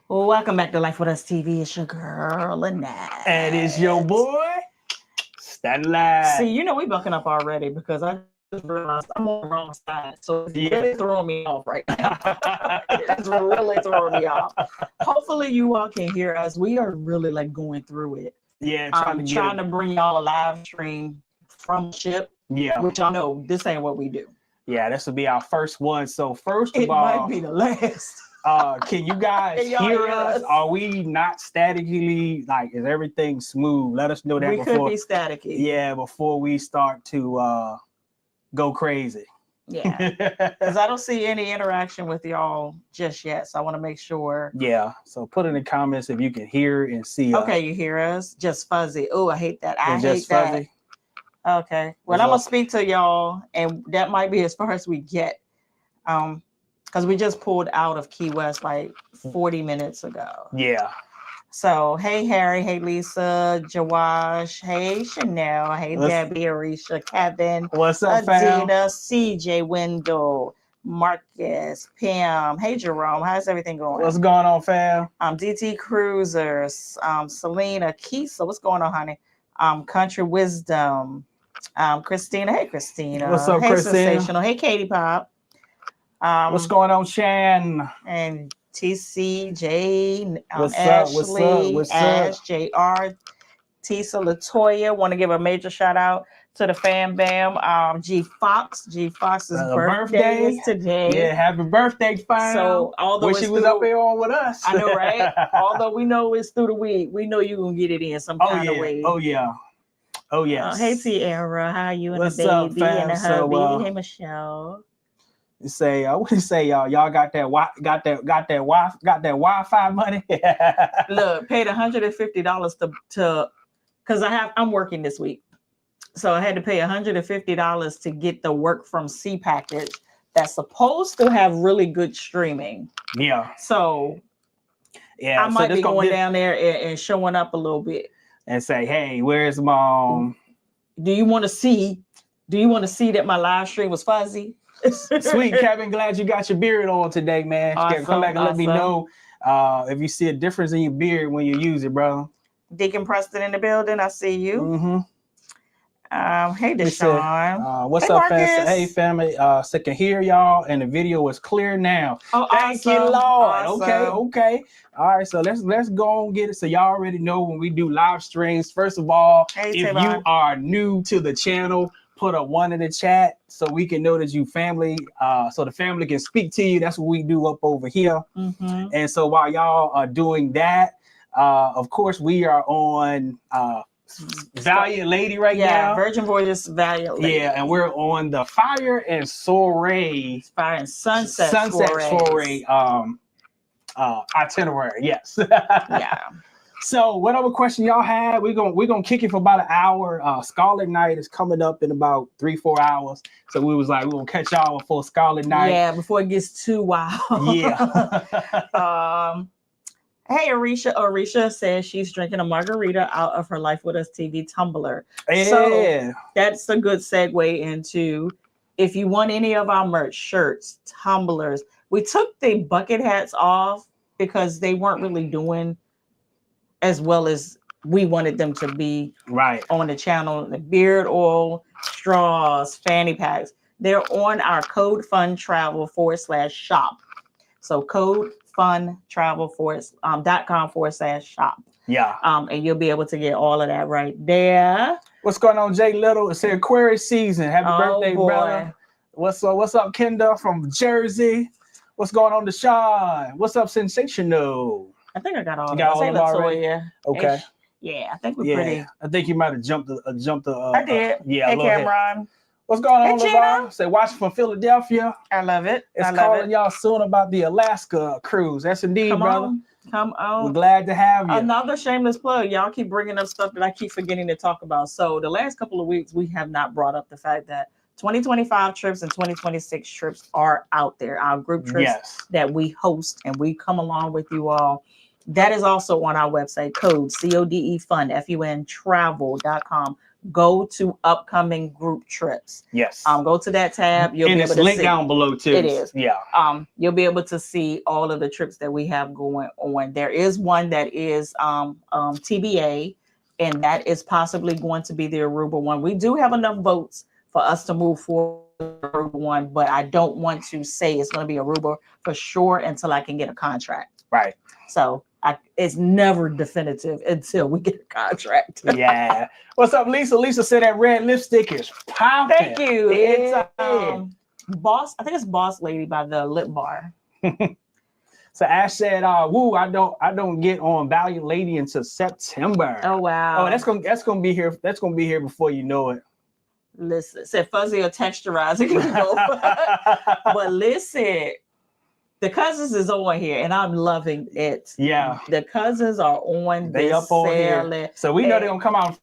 Welcome back to Life with Us TV. It's your girl, Lynette. And it's your boy, Stand Live. See, we bucking up already because I just realized I'm on the wrong side. So it's really throwing me off right now. It's really throwing me off. Hopefully you all can hear us. We are really like going through it. Yeah, I'm trying to bring y'all a live stream from ship. Yeah. Which y'all know this ain't what we do. Yeah, this will be our first one. So first It of all, might be the last. Can you guys hear us? Are we not statically? Like, is everything smooth? Let us know that we could be staticky. Yeah, before we start to go crazy. Yeah, because I don't see any interaction with y'all just yet. So I want to make sure. Yeah, so put in the comments if you can hear and see us. Okay, you hear us? Just fuzzy. Oh, I hate that. I hate just fuzzy. That. Okay, well, I'm going to speak to y'all, and that might be as far as we get. Because we just pulled out of Key West like 40 minutes ago. Yeah. So, hey, Harry. Hey, Lisa. Jawash. Hey, Chanel. Hey, Debbie, Arisha, Kevin. What's up, fam? Adina, CJ, Wendell, Marcus, Pam. Hey, Jerome. How's everything going? What's going on, fam? DT Cruisers. Selena, Keisa. What's going on, honey? Country Wisdom. Christina. Hey, Christina. What's up, hey, Christina? Sensational. Hey, Katie Pop. What's going on, Shan? And TCJ, what's Ashley, what's Ash, up? JR, Tisa Latoya. Want to give a major shout out to the Fam Bam. G Fox. G Fox's birthday is today. Yeah, happy birthday, fam. So although wish he was up here on with us. I know, right? Although we know it's through the week, we know you're gonna get it in some kind of way. Oh yeah. Oh yes. Hey Sierra, how are you and what's the baby up, fam? and the hubby? Hey Michelle. I wouldn't say y'all got that Wi-Fi money. Look, paid $150 to because I'm working this week, so I had to pay $150 to get the work from C package that's supposed to have really good streaming. Yeah. So I might be going down there and showing up a little bit and say, hey, where's mom? Do you want to see that my live stream was fuzzy? Sweet Kevin, glad you got your beard on today, man. Awesome, come back and let me know if you see a difference in your beard when you use it, bro. Deacon Preston in the building, I see you. Mm-hmm. Hey Deshaun. What's up, fam? Hey family, so can hear y'all and the video is clear now. Oh, thank you, Lord. Awesome. Okay. All right, so let's go and get it. So y'all already know when we do live streams. First of all, if you are new to the channel, put a 1 in the chat so we can know that you family, so the family can speak to you. That's what we do up over here. Mm-hmm. And so while y'all are doing that, of course, we are on Valiant Lady right now. Yeah, Virgin Voyages Valiant Lady. Yeah, and we're on the Fire and Soiree. Fire and Sunset Soiree itinerary. Yes. Yeah. So whatever question y'all have, we're gonna kick it for about an hour. Scarlet Night is coming up in about 3-4 hours. So we was like, we're gonna catch y'all before Scarlet Night. Yeah, before it gets too wild. Yeah. Hey, Arisha says she's drinking a margarita out of her Life With Us TV tumbler. Yeah. So that's a good segue into if you want any of our merch, shirts, tumblers. We took the bucket hats off because they weren't really doing as well as we wanted them to be on the channel. The beard oil, straws, fanny packs. They're on our Code Fun Travel /shop. So codefuntravel.com/shop. Yeah. And you'll be able to get all of that right there. What's going on, Jay Little? It's Aquarius season. Happy birthday, brother. What's up, Kendall from Jersey? What's going on, Deshaun? What's up, Sensational? I think I got all of them already. Okay. Yeah, I think we're pretty. I think you might have jumped. I did. Yeah. Hey, Cameron. What's going on, LeVar? Say, watching from Philadelphia. I love it. It's calling y'all soon about the Alaska cruise. That's indeed, brother. Come on. We're glad to have you. Another shameless plug. Y'all keep bringing up stuff that I keep forgetting to talk about. So the last couple of weeks, we have not brought up the fact that 2025 trips and 2026 trips are out there. Our group trips that we host and we come along with you all. That is also on our website, code CODE fun, FUN travel.com. Go to upcoming group trips. Yes. Go to that tab. You'll and be it's able to linked see. down below too. It is. Yeah. You'll be able to see all of the trips that we have going on. There is one that is TBA, and that is possibly going to be the Aruba one. We do have enough votes for us to move forward with the Aruba one, but I don't want to say it's going to be Aruba for sure until I can get a contract. Right. So it's never definitive until we get a contract. Yeah. What's up, Lisa? Lisa said that red lipstick is popping. Thank you. Yeah. It's Boss. I think it's Boss Lady by the Lip Bar. So Ash said, "Woo, I don't get on Valiant Lady until September." Oh wow. Oh, that's gonna be here. That's gonna be here before you know it. Listen, said fuzzy or texturizing. But listen. The Cuzzins is on here, and I'm loving it. Yeah, the Cuzzins are on. They up on here, so we know they're gonna come out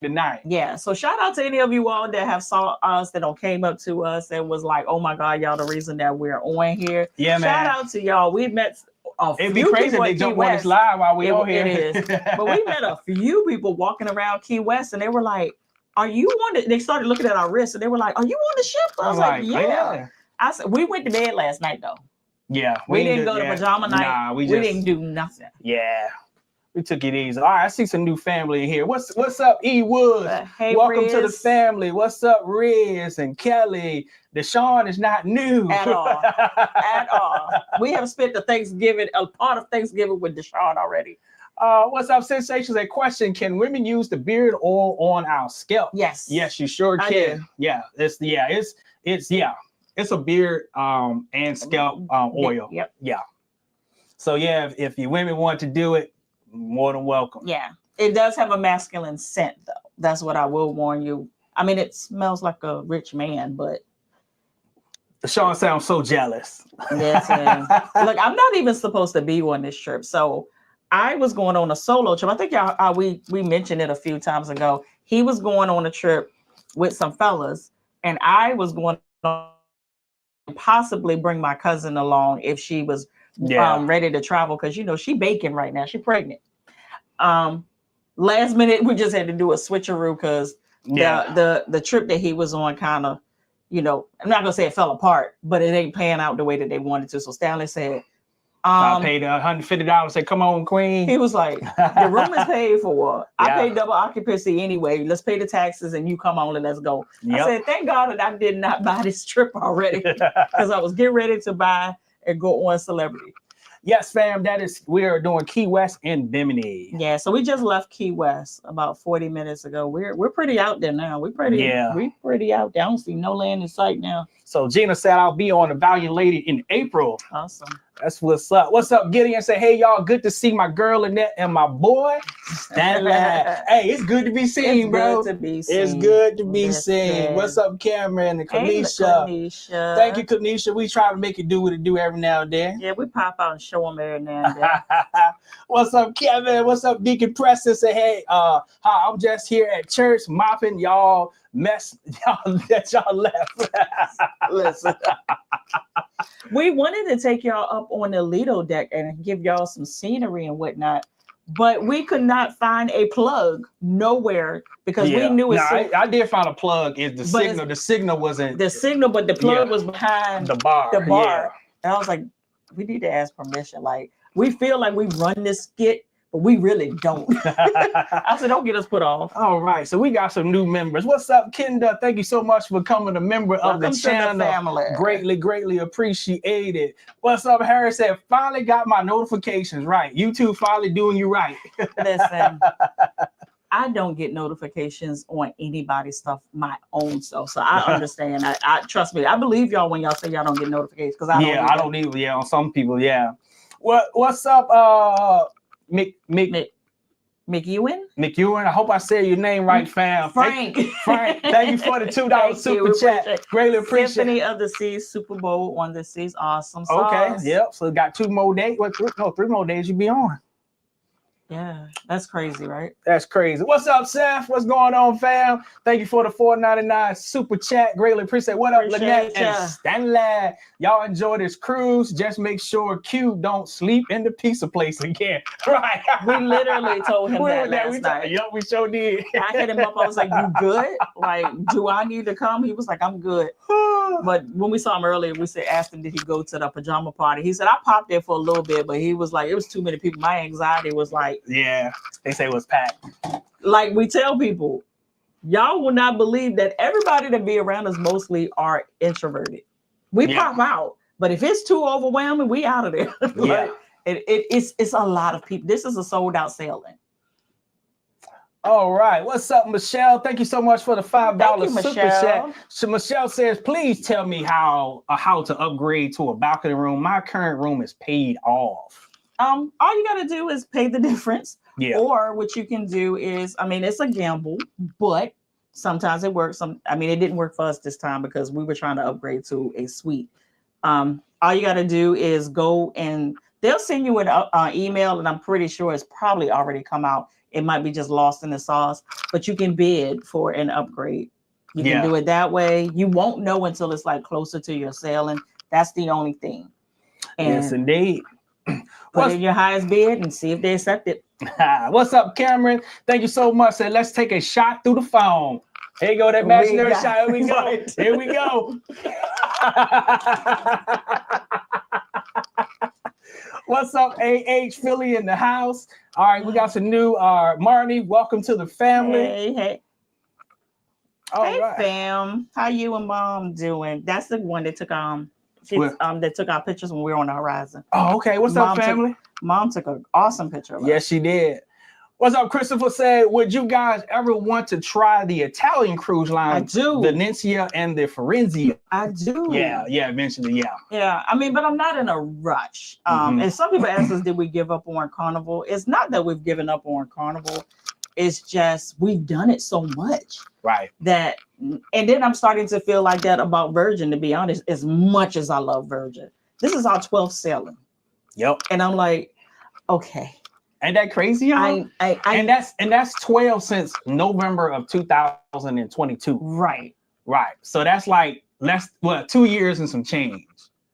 tonight. Yeah. So shout out to any of you all that have saw us, that came up to us and was like, "Oh my God, y'all, the reason that we're on here." Yeah, man. Shout out to y'all. We met. It'd be crazy if they jump on this live while we're on here. It is. But we met a few people walking around Key West, and they were like, "Are you on it?" They started looking at our wrists, and they were like, "Are you on the ship?" I was like, "Yeah." I said, "We went to bed last night, though." Yeah, we didn't go to pajama night. Nah, we didn't do nothing. Yeah, we took it easy. All right, I see some new family in here. What's up, E Woods? Hey, welcome Riz. to the family. What's up, Riz and Kelly? Deshaun is not new at all. At all. We have spent a part of Thanksgiving with Deshaun already. What's up, Sensations? A question: can women use the beard oil on our scalp? Yes. Yes, you sure can. Yeah, it's a beard and scalp oil. Yep. Yeah. So yeah, if you women want to do it, more than welcome. Yeah. It does have a masculine scent, though. That's what I will warn you. I mean, it smells like a rich man, but Sean sounds so jealous. Listen, look, I'm not even supposed to be on this trip. So I was going on a solo trip. I think we mentioned it a few times ago. He was going on a trip with some fellas, and I was going on possibly bring my cousin along if she was ready to travel, because she baking right now. She's pregnant. Last minute we just had to do a switcheroo because the trip that he was on kind of, I'm not gonna say it fell apart, but it ain't paying out the way that they wanted to. So Stanley said, I paid $150. Said, come on, Queen. He was like, the room is paid for. I paid double occupancy anyway. Let's pay the taxes and you come on and let's go. Yep. I said, thank God that I did not buy this trip already, because I was getting ready to buy and go on Celebrity. Yes, fam. We are doing Key West and Bimini. Yeah, so we just left Key West about 40 minutes ago. We're pretty out there now. We pretty out there. I don't see no land in sight now. So Gina said I'll be on the Valiant Lady in April. Awesome. That's what's up. What's up, Gideon? Say, hey, y'all, good to see my girl Annette and my boy Stanley. Hey, it's good to be seen, bro. It's good to be seen. What's up, Cameron and Kanisha? Kanisha. Thank you, Kanisha. We try to make it do what it do every now and then. Yeah, we pop out and show them every now and then. What's up, Kevin? What's up, Deacon Preston? Say, hey, I'm just here at church mopping y'all y'all left. Listen. We wanted to take y'all up on the Lido deck and give y'all some scenery and whatnot, but we could not find a plug nowhere because we knew I did find a plug. Is the signal? The signal wasn't the signal, but the plug was behind the bar. Yeah. And I was like, we need to ask permission. Like, we feel like we run this skit, but we really don't. I said, don't get us put off. All right. So we got some new members. What's up, Kenda? Thank you so much for becoming a member of the channel. The family. Greatly appreciated. What's up, Harry? Said, finally got my notifications right. YouTube finally doing you right. Listen, I don't get notifications on anybody's stuff, my own stuff. So I understand. I trust me. I believe y'all when y'all say y'all don't get notifications, because I don't either. Yeah, on some people, yeah. What's up, McEwen? McEwen. I hope I said your name right, fam. Frank. Thank you for the $2 super chat. Greatly appreciate it. Symphony of the Seas, Super Bowl on the Seas. Awesome sauce. Okay. Yep. So got 2 more days. 3 more days you be on. Yeah, that's crazy, right? That's crazy. What's up, Seth? What's going on, fam? Thank you for the $4.99 super chat. Greatly appreciate it. What up, Lynette and Stanley? Y'all enjoy this cruise. Just make sure Q don't sleep in the pizza place again. Right. We literally told him that last night. Yup, we sure did. I hit him up. I was like, "You good? Like, do I need to come?" He was like, "I'm good." But when we saw him earlier, we asked him, "Did he go to the pajama party?" He said, "I popped there for a little bit," but he was like, "It was too many people. My anxiety was like." Yeah, they say it was packed. Like we tell people, y'all will not believe that everybody that be around us mostly are introverted. We pop out, but if it's too overwhelming, we out of there. Like, it's a lot of people. This is a sold out sailing. All right, what's up, Michelle? Thank you so much for the $5 super chat. So Michelle says, please tell me how to upgrade to a balcony room. My current room is paid off. All you got to do is pay the difference. Yeah. Or what you can do is, I mean, it's a gamble, but sometimes it works. It didn't work for us this time because we were trying to upgrade to a suite. All you got to do is go and they'll send you an email, and I'm pretty sure it's probably already come out. It might be just lost in the sauce, but you can bid for an upgrade. You can do it that way. You won't know until it's like closer to your sailing. That's the only thing. And yes, indeed. Put in your highest bid and see if they accept it. What's up, Cameron? Thank you so much. So let's take a shot through the phone. Here you go, that imaginary shot. Here we go. Here we go. What's up, AH Philly in the house? All right, we got some new Marnie. Welcome to the family. Hey. Hey, fam. How you and mom doing? That's the one that took that took our pictures when we were on the horizon. Oh, okay. What's up, family? Mom took an awesome picture of us. Yes, she did. What's up, Christopher said, would you guys ever want to try the Italian cruise line? I do. The Nincia and the Forenzia. I do. Yeah, eventually, yeah. Yeah, but I'm not in a rush. And some people ask us, did we give up on Carnival? It's not that we've given up on Carnival. It's just we've done it so much. Right. And then I'm starting to feel like that about Virgin, to be honest, as much as I love Virgin. This is our 12th sailing. Yep. And I'm like, okay. Ain't that crazy, y'all? And that's 12 since November of 2022. Right. So that's like 2 years and some change.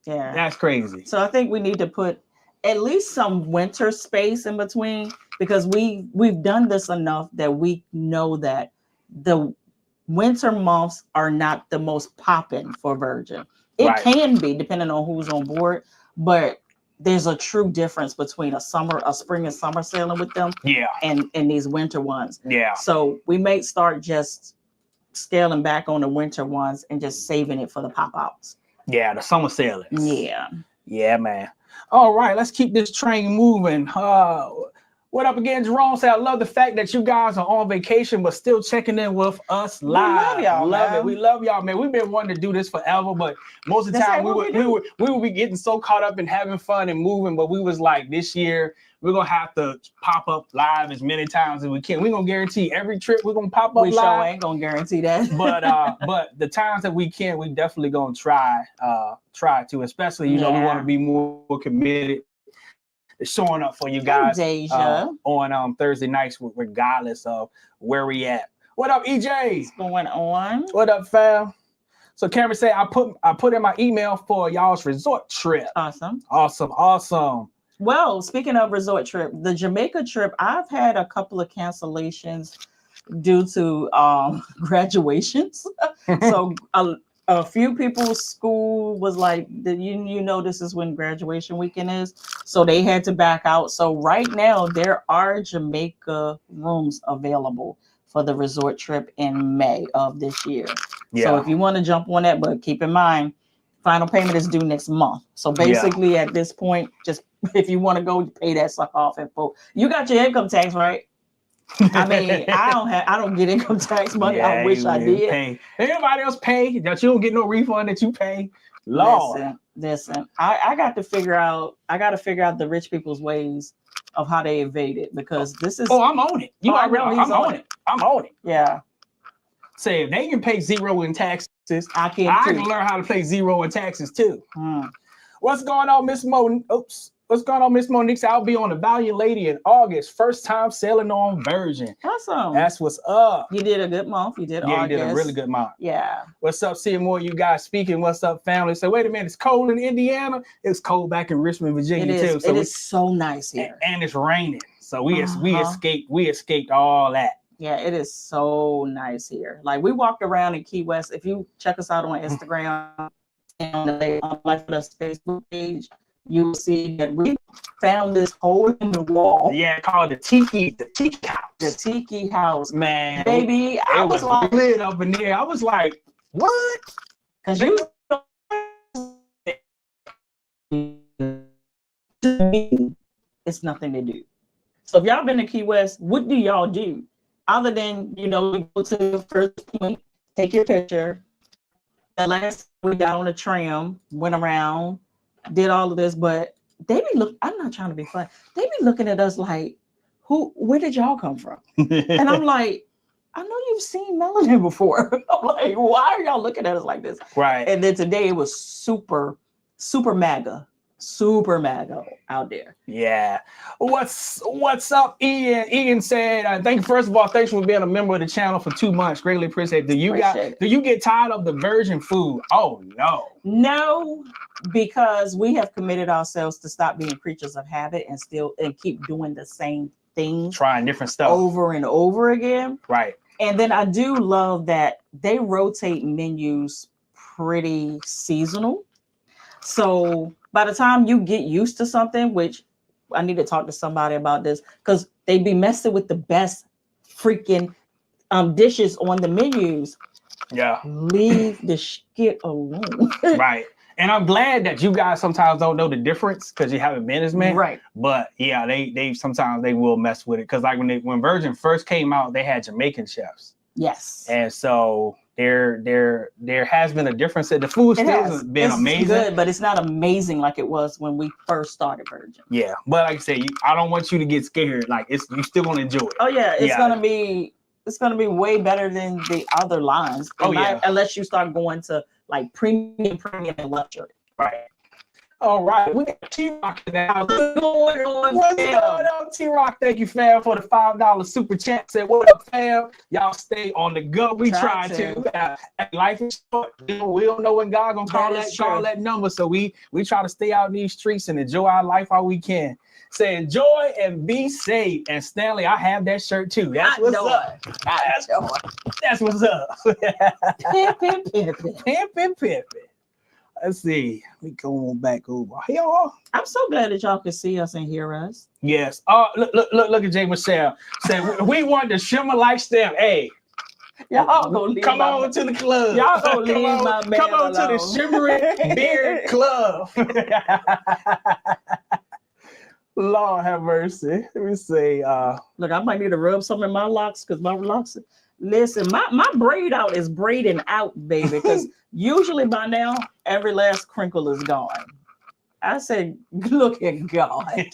Yeah. That's crazy. So I think we need to put at least some winter space in between, because we've done this enough that we know that the winter months are not the most popping for Virgin. It can be depending on who's on board, but there's a true difference between a spring and summer sailing with them and these winter ones. Yeah. So we may start just scaling back on the winter ones and just saving it for the pop-outs. Yeah, the summer sailings. Yeah. Yeah, man. All right, let's keep this train moving. What up again, Jerome? Say, I love the fact that you guys are on vacation, but still checking in with us live. We love y'all, We love y'all, man. We've been wanting to do this forever, but most of the time we would be getting so caught up in having fun and moving. But we was like, this year we're gonna have to pop up live as many times as we can. We're gonna guarantee every trip we're gonna pop up live. We sure ain't gonna guarantee that. but the times that we can, we definitely gonna try to, especially we want to be more committed. Showing up for you guys on Thursday nights, regardless of where we at. What up, EJ? What's going on? What up, fam? So Cameron said, I put in my email for y'all's resort trip. Awesome. Well, speaking of resort trip, the Jamaica trip, I've had a couple of cancellations due to graduations. So a few people's school was like, you know, this is when graduation weekend is. So they had to back out. So right now there are Jamaica rooms available for the resort trip in May of this year. Yeah. So if you want to jump on that, but keep in mind, final payment is due next month. So basically at this point, just if you want to go pay that sucker off in full. You got your income tax, right? I don't get income tax money. I wish I did. Pay. Everybody else pay that you don't get no refund that you pay. Lord. Listen. I got to figure out the rich people's ways of how they evade it, because this is. Oh, I'm on it. You already know I'm on it. I'm on it. Yeah. Say if they can pay zero in taxes, I can learn how to pay zero in taxes too. What's going on, Miss Mo? Oops. What's going on, Miss Monique? I'll be on the Valiant Lady in August. First time sailing on Virgin. Awesome. That's what's up. You did a good month. You did August. You did a really good month. Yeah. What's up? Seeing more of you guys speaking. What's up, family? So wait a minute. It's cold in Indiana. It's cold back in Richmond, Virginia too. So it is so nice here. And it's raining. So we escaped all that. Yeah, it is so nice here. Like we walked around in Key West. If you check us out on Instagram and on the Lifewithustv Facebook page, you will see that we found this hole in the wall. Yeah, called the Tiki House. The Tiki House. Man. Baby, I was like lit up in there. I was like, what? Because you it's nothing to do. So if y'all been to Key West, what do y'all do? Other than, you know, go to the first point, take your picture. The last we got on a tram, went around, did all of this, but they be I'm not trying to be funny. They be looking at us like, where did y'all come from? And I'm like, I know you've seen melanin before. I'm like, why are y'all looking at us like this? Right. And then today it was super MAGA out there. Yeah. What's up, Ian? Ian said, first of all, thanks for being a member of the channel for 2 months. Greatly appreciate it. Do you get tired of the virgin food? Oh no. No, because we have committed ourselves to stop being creatures of habit and keep doing the same things. Trying different stuff over and over again. Right. And then I do love that they rotate menus pretty seasonal. So by the time you get used to something, which I need to talk to somebody about this, because they be messing with the best freaking dishes on the menus. Yeah. Leave the shit alone. Right. And I'm glad that you guys sometimes don't know the difference because you haven't been as many. Right. But yeah, they sometimes they will mess with it. Because like when Virgin first came out, they had Jamaican chefs. Yes. And so there has been a difference. The food still has been amazing. Good, but it's not amazing like it was when we first started Virgin. Yeah. But like I say, I don't want you to get scared. Like you still gonna enjoy it. Oh yeah, it's gonna be way better than the other lines. Unless you start going to like premium and luxury. Right. All right, we got T-Rock now. What's going on, T-Rock? Thank you, fam, for the $5 super chat. Say what up, fam? Y'all stay on the go. We try to. Life is short. We don't know when God gonna call that number. So we try to stay out in these streets and enjoy our life while we can. Say enjoy and be safe. And Stanley, I have that shirt too. That's what's up. That's what's up. Pimpin'. Let's see. We go on back over here. I'm so glad that y'all can see us and hear us. Yes. Look at Jay Michelle. Said we want the shimmer lifestyle. Hey, y'all gonna leave come on to the club. Y'all gonna leave my man Come on alone. to the shimmering beard club. Lord have mercy. Let me say. Look, I might need to rub some in my locks because my locks. Listen, my braid out is braiding out, baby. Because usually by now, every last crinkle is gone. I said, look at God.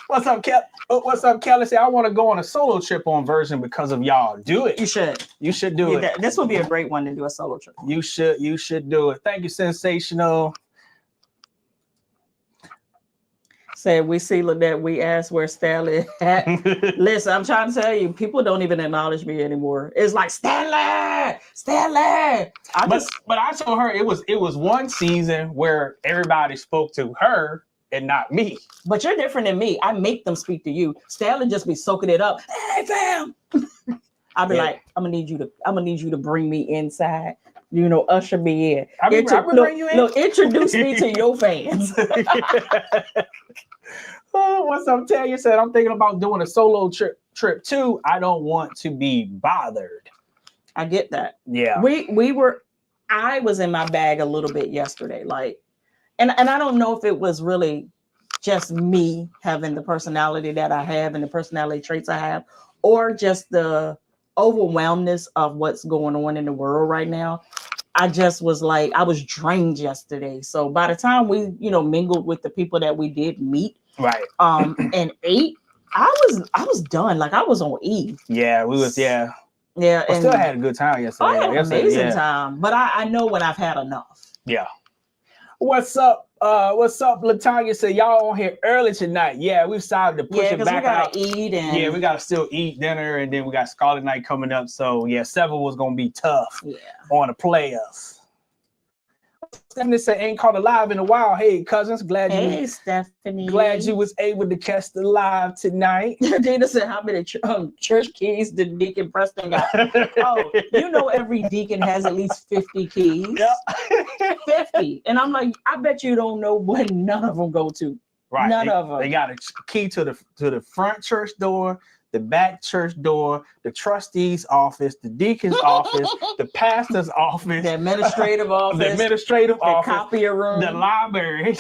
What's up, Kelly? Say, I want to go on a solo trip on Virgin because of y'all. Do it. You should. You should do it. This would be a great one to do a solo trip. You should do it. Thank you, Sensational. Say we see that we asked where Stanley at. Listen, I'm trying to tell you, people don't even acknowledge me anymore. It's like Stanley. But I told her it was one season where everybody spoke to her and not me. But you're different than me. I make them speak to you. Stanley just be soaking it up. Hey fam. I'll be like, I'm gonna need you to bring me inside. You know, usher me in. I bring you in. No, introduce me to your fans. Oh, what's up, Talia? Said I'm thinking about doing a solo trip too. I don't want to be bothered. I get that. Yeah. I was in my bag a little bit yesterday, like, and I don't know if it was really just me having the personality that I have and the personality traits I have, or just the overwhelmness of what's going on in the world right now. I just was like, I was drained yesterday. So by the time we, mingled with the people that we did meet, right, and ate, I was done. Like I was on E. Yeah, we was. Yeah. Yeah. I still had a good time yesterday. I had an amazing time, but I know when I've had enough. Yeah. What's up, What's up, Latanya? Said y'all on here early tonight. Yeah, we decided to push it back out. We gotta eat and yeah, we gotta still eat dinner, and then we got Scarlet Night coming up. So yeah, 7 was gonna be tough on the players. Stephanie said ain't caught a live in a while. Hey, Cuzzins, Stephanie. Glad you was able to catch the live tonight. Dana said, how many church keys did Deacon Preston got? Oh, you know every deacon has at least 50 keys. Yep. 50. And I'm like, I bet you don't know what none of them go to. Right. None of them. They got a key to the front church door, the back church door, the trustee's office, the deacon's office, the pastor's office, the administrative office, the copier room, the library.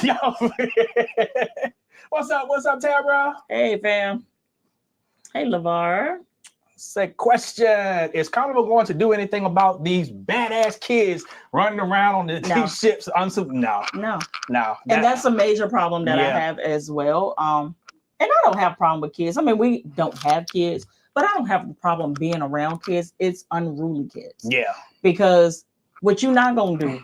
What's up, Tabra? Hey, fam. Hey, LeVar. Say, question: is Carnival going to do anything about these badass kids running around on these ships? No. And that's a major problem that I have as well. And I don't have a problem with kids. I mean, we don't have kids, but I don't have a problem being around kids. It's unruly kids. Yeah. Because what you're not going to do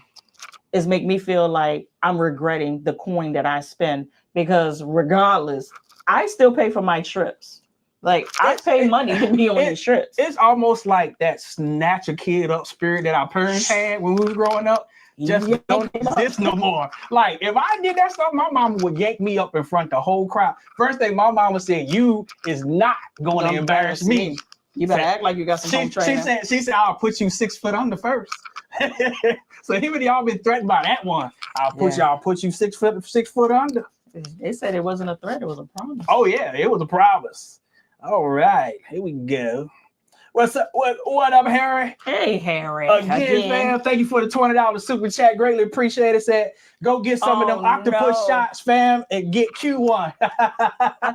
is make me feel like I'm regretting the coin that I spend, because regardless, I still pay for my trips. Like, I pay money to be on these trips. It's almost like that snatch a kid up spirit that our parents had when we were growing up. Just don't exist no more. Like, if I did that stuff, my mama would yank me up in front of the whole crowd. First thing my mama said, you is not going to embarrass me. You better act like you got some home training. She said, I'll put you 6 foot under first. So even y'all been threatened by that one. I'll put you 6 foot under. They said it wasn't a threat, it was a promise. Oh yeah, it was a promise. All right, here we go. What's up? What up, Harry? Hey, Harry. Again, fam. Thank you for the $20 super chat. Greatly appreciate it. Said, go get some of them octopus shots, fam, and get Q1. I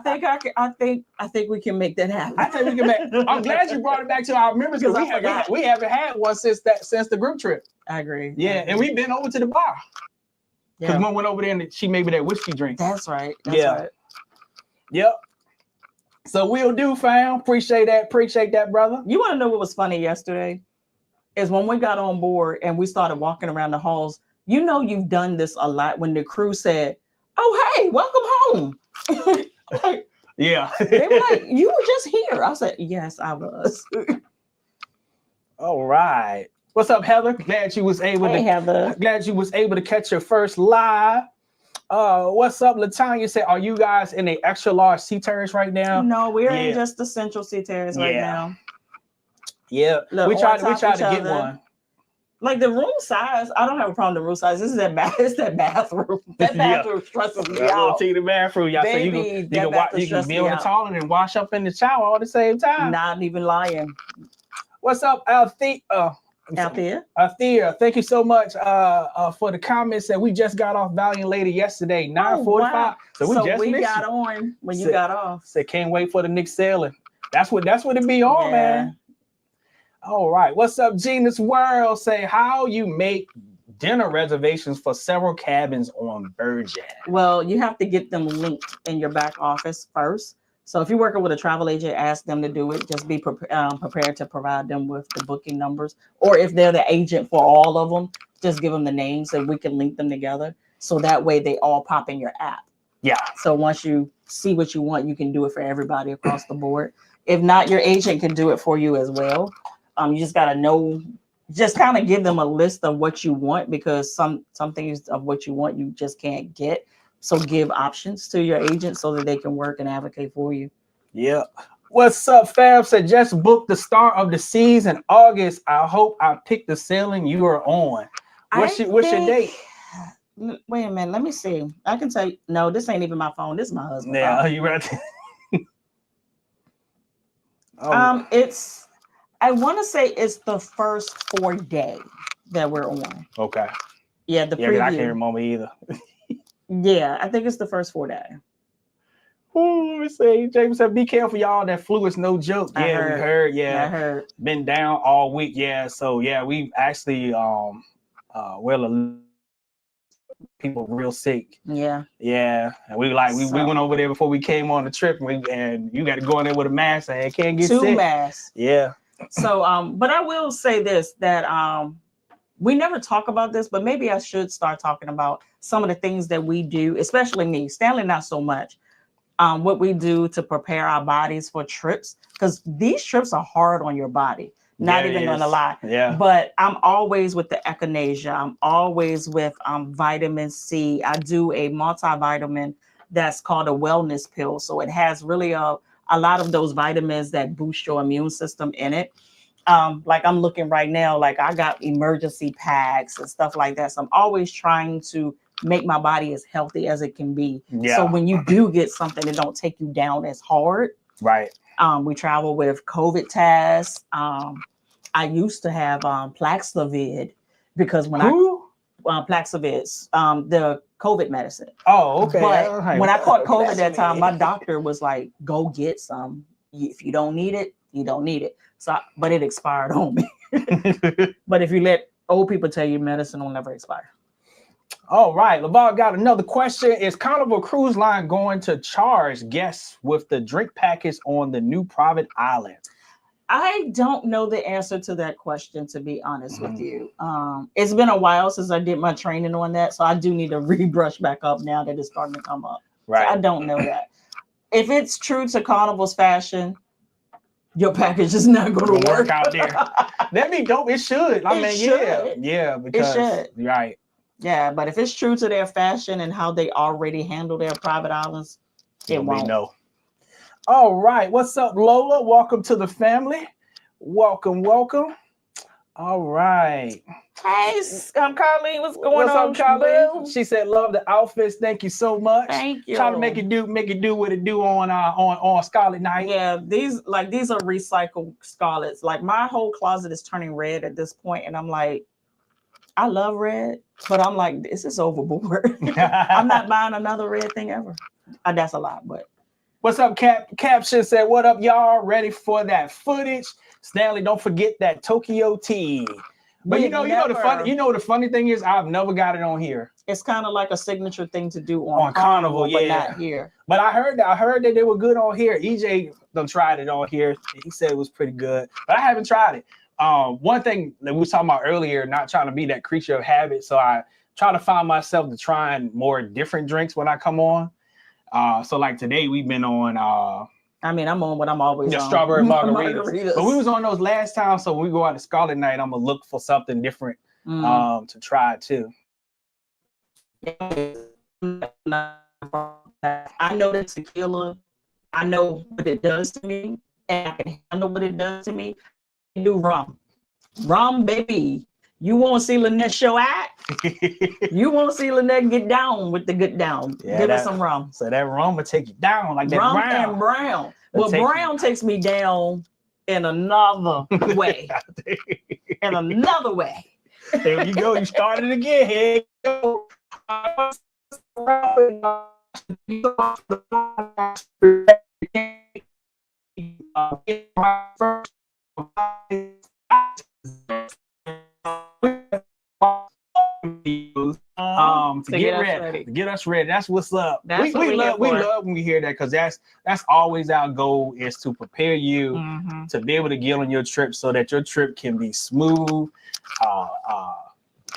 think we can make that happen. I think we can make. I'm glad you brought it back to our members, because we haven't had one since the group trip. I agree. Yeah, and we've been over to the bar. Because one went over there and she made me that whiskey drink. That's right. That's right. Yep. So we'll do, fam. Appreciate that, brother. You want to know what was funny yesterday? Is when we got on board and we started walking around the halls. You know, you've done this a lot when the crew said, "Oh, hey, welcome home." Like, yeah. They were like, "You were just here." I said, "Yes, I was." All right. What's up, Heather? Glad you was able to catch your first live. What's up, Latanya? Said, are you guys in the extra large sea terrace right now? No, we're in just the central sea terrace right now. Yeah, look, we tried to get one. Like the room size, I don't have a problem with the room size. This is that bathroom. That bathroom stresses me out. The bathroom, y'all. So you can be on the toilet and wash up in the shower all at the same time. Not even lying. What's up, Althea? Althea, thank you so much for the comments. That we just got off Valiant later yesterday, 9:45. Wow. So we got on when you got off. Said can't wait for the next sailing. That's what it be on, man. All right. What's up, Genius World? Say how you make dinner reservations for several cabins on Virgin. Well, you have to get them linked in your back office first. So if you're working with a travel agent, ask them to do it. Just be prepared to provide them with the booking numbers. Or if they're the agent for all of them, just give them the names and we can link them together. So that way they all pop in your app. Yeah. So once you see what you want, you can do it for everybody across the board. If not, your agent can do it for you as well. You just got to know, just kind of give them a list of what you want, because some things of what you want, you just can't get. So give options to your agent so that they can work and advocate for you. Yeah. What's up, fam? Said just booked the start of the seas in August. I hope I picked the sailing you are on. What's your date? Wait a minute. Let me see. I can tell you. No, this ain't even my phone. This is my husband's phone. Are you right? I want to say it's the first 4 day that we're on. Okay. Yeah, the preview. I can't remember either. Yeah, I think it's the first 4 day. Ooh, let me see. James said, be careful, y'all. That flu is no joke. Yeah, we heard. Yeah, I heard. Been down all week. Yeah, so yeah, we've actually people real sick. Yeah. Yeah. And we went over there before we came on the trip, and you got to go in there with a mask and can't get sick. 2 masks. Yeah. So but I will say this, that we never talk about this, but maybe I should start talking about some of the things that we do, especially me, Stanley, not so much. What we do to prepare our bodies for trips, because these trips are hard on your body. Not even gonna lie. Yeah. But I'm always with the echinacea. I'm always with vitamin C. I do a multivitamin that's called a wellness pill. So it has really a lot of those vitamins that boost your immune system in it. Like I'm looking right now, like I got emergency packs and stuff like that. So I'm always trying to make my body as healthy as it can be. Yeah. So when you do get something, it don't take you down as hard. Right. We travel with COVID tests. I used to have Paxlovid because when Paxlovid, the COVID medicine. Oh, okay. But when I caught COVID that time, my doctor was like, "Go get some. If you don't need it, you don't need it." So, but it expired on me. But if you let old people tell you, medicine will never expire. All right, LeVar got another question. Is Carnival Cruise Line going to charge guests with the drink package on the new private island? I don't know the answer to that question, to be honest with you. It's been a while since I did my training on that, so I do need to rebrush back up now that it's starting to come up. Right. So I don't know that. If it's true to Carnival's fashion, your package is not going to work out there. That'd be dope. It should. I mean, should. yeah, because it should. Right. Yeah, but if it's true to their fashion and how they already handle their private islands, it won't. No. All right. What's up, Lola? Welcome to the family. Welcome. All right. Hey, Carlene, what's going on? What's up, Carlene? She said, "Love the outfits. Thank you so much." Thank you. Try to make it do what it do on Scarlet Night. Yeah, these are recycled Scarlets. Like my whole closet is turning red at this point, and I'm like, I love red, but I'm like, this is overboard. I'm not buying another red thing ever. That's a lot, but. What's up, Caption said, "What up, y'all? Ready for that footage?" Stanley, don't forget that Tokyo tea. But you know the funny thing is, I've never got it on here. It's kind of like a signature thing to do on Carnival, but not here. But I heard that they were good on here. EJ done tried it on here. He said it was pretty good, but I haven't tried it. One thing that we were talking about earlier, not trying to be that creature of habit, so I try to find myself to trying more different drinks when I come on. So like today we've been on I'm on what I'm always on. Strawberry margaritas. But we was on those last time, so when we go out to Scarlet Night, I'm gonna look for something different to try too. I know that tequila, I know what it does to me, and I can handle what it does to me. I do rum, baby. You won't see Lynette show out. You won't see Lynette get down with the good down. Yeah, give us some rum. So that rum will take you down like that. Rum and brown. Well, brown takes me down in another way. In another way. There you go. You started again. Here you go. To get us ready. That's what's up. We love when we hear that, because that's always our goal, is to prepare you to be able to get on your trip so that your trip can be smooth,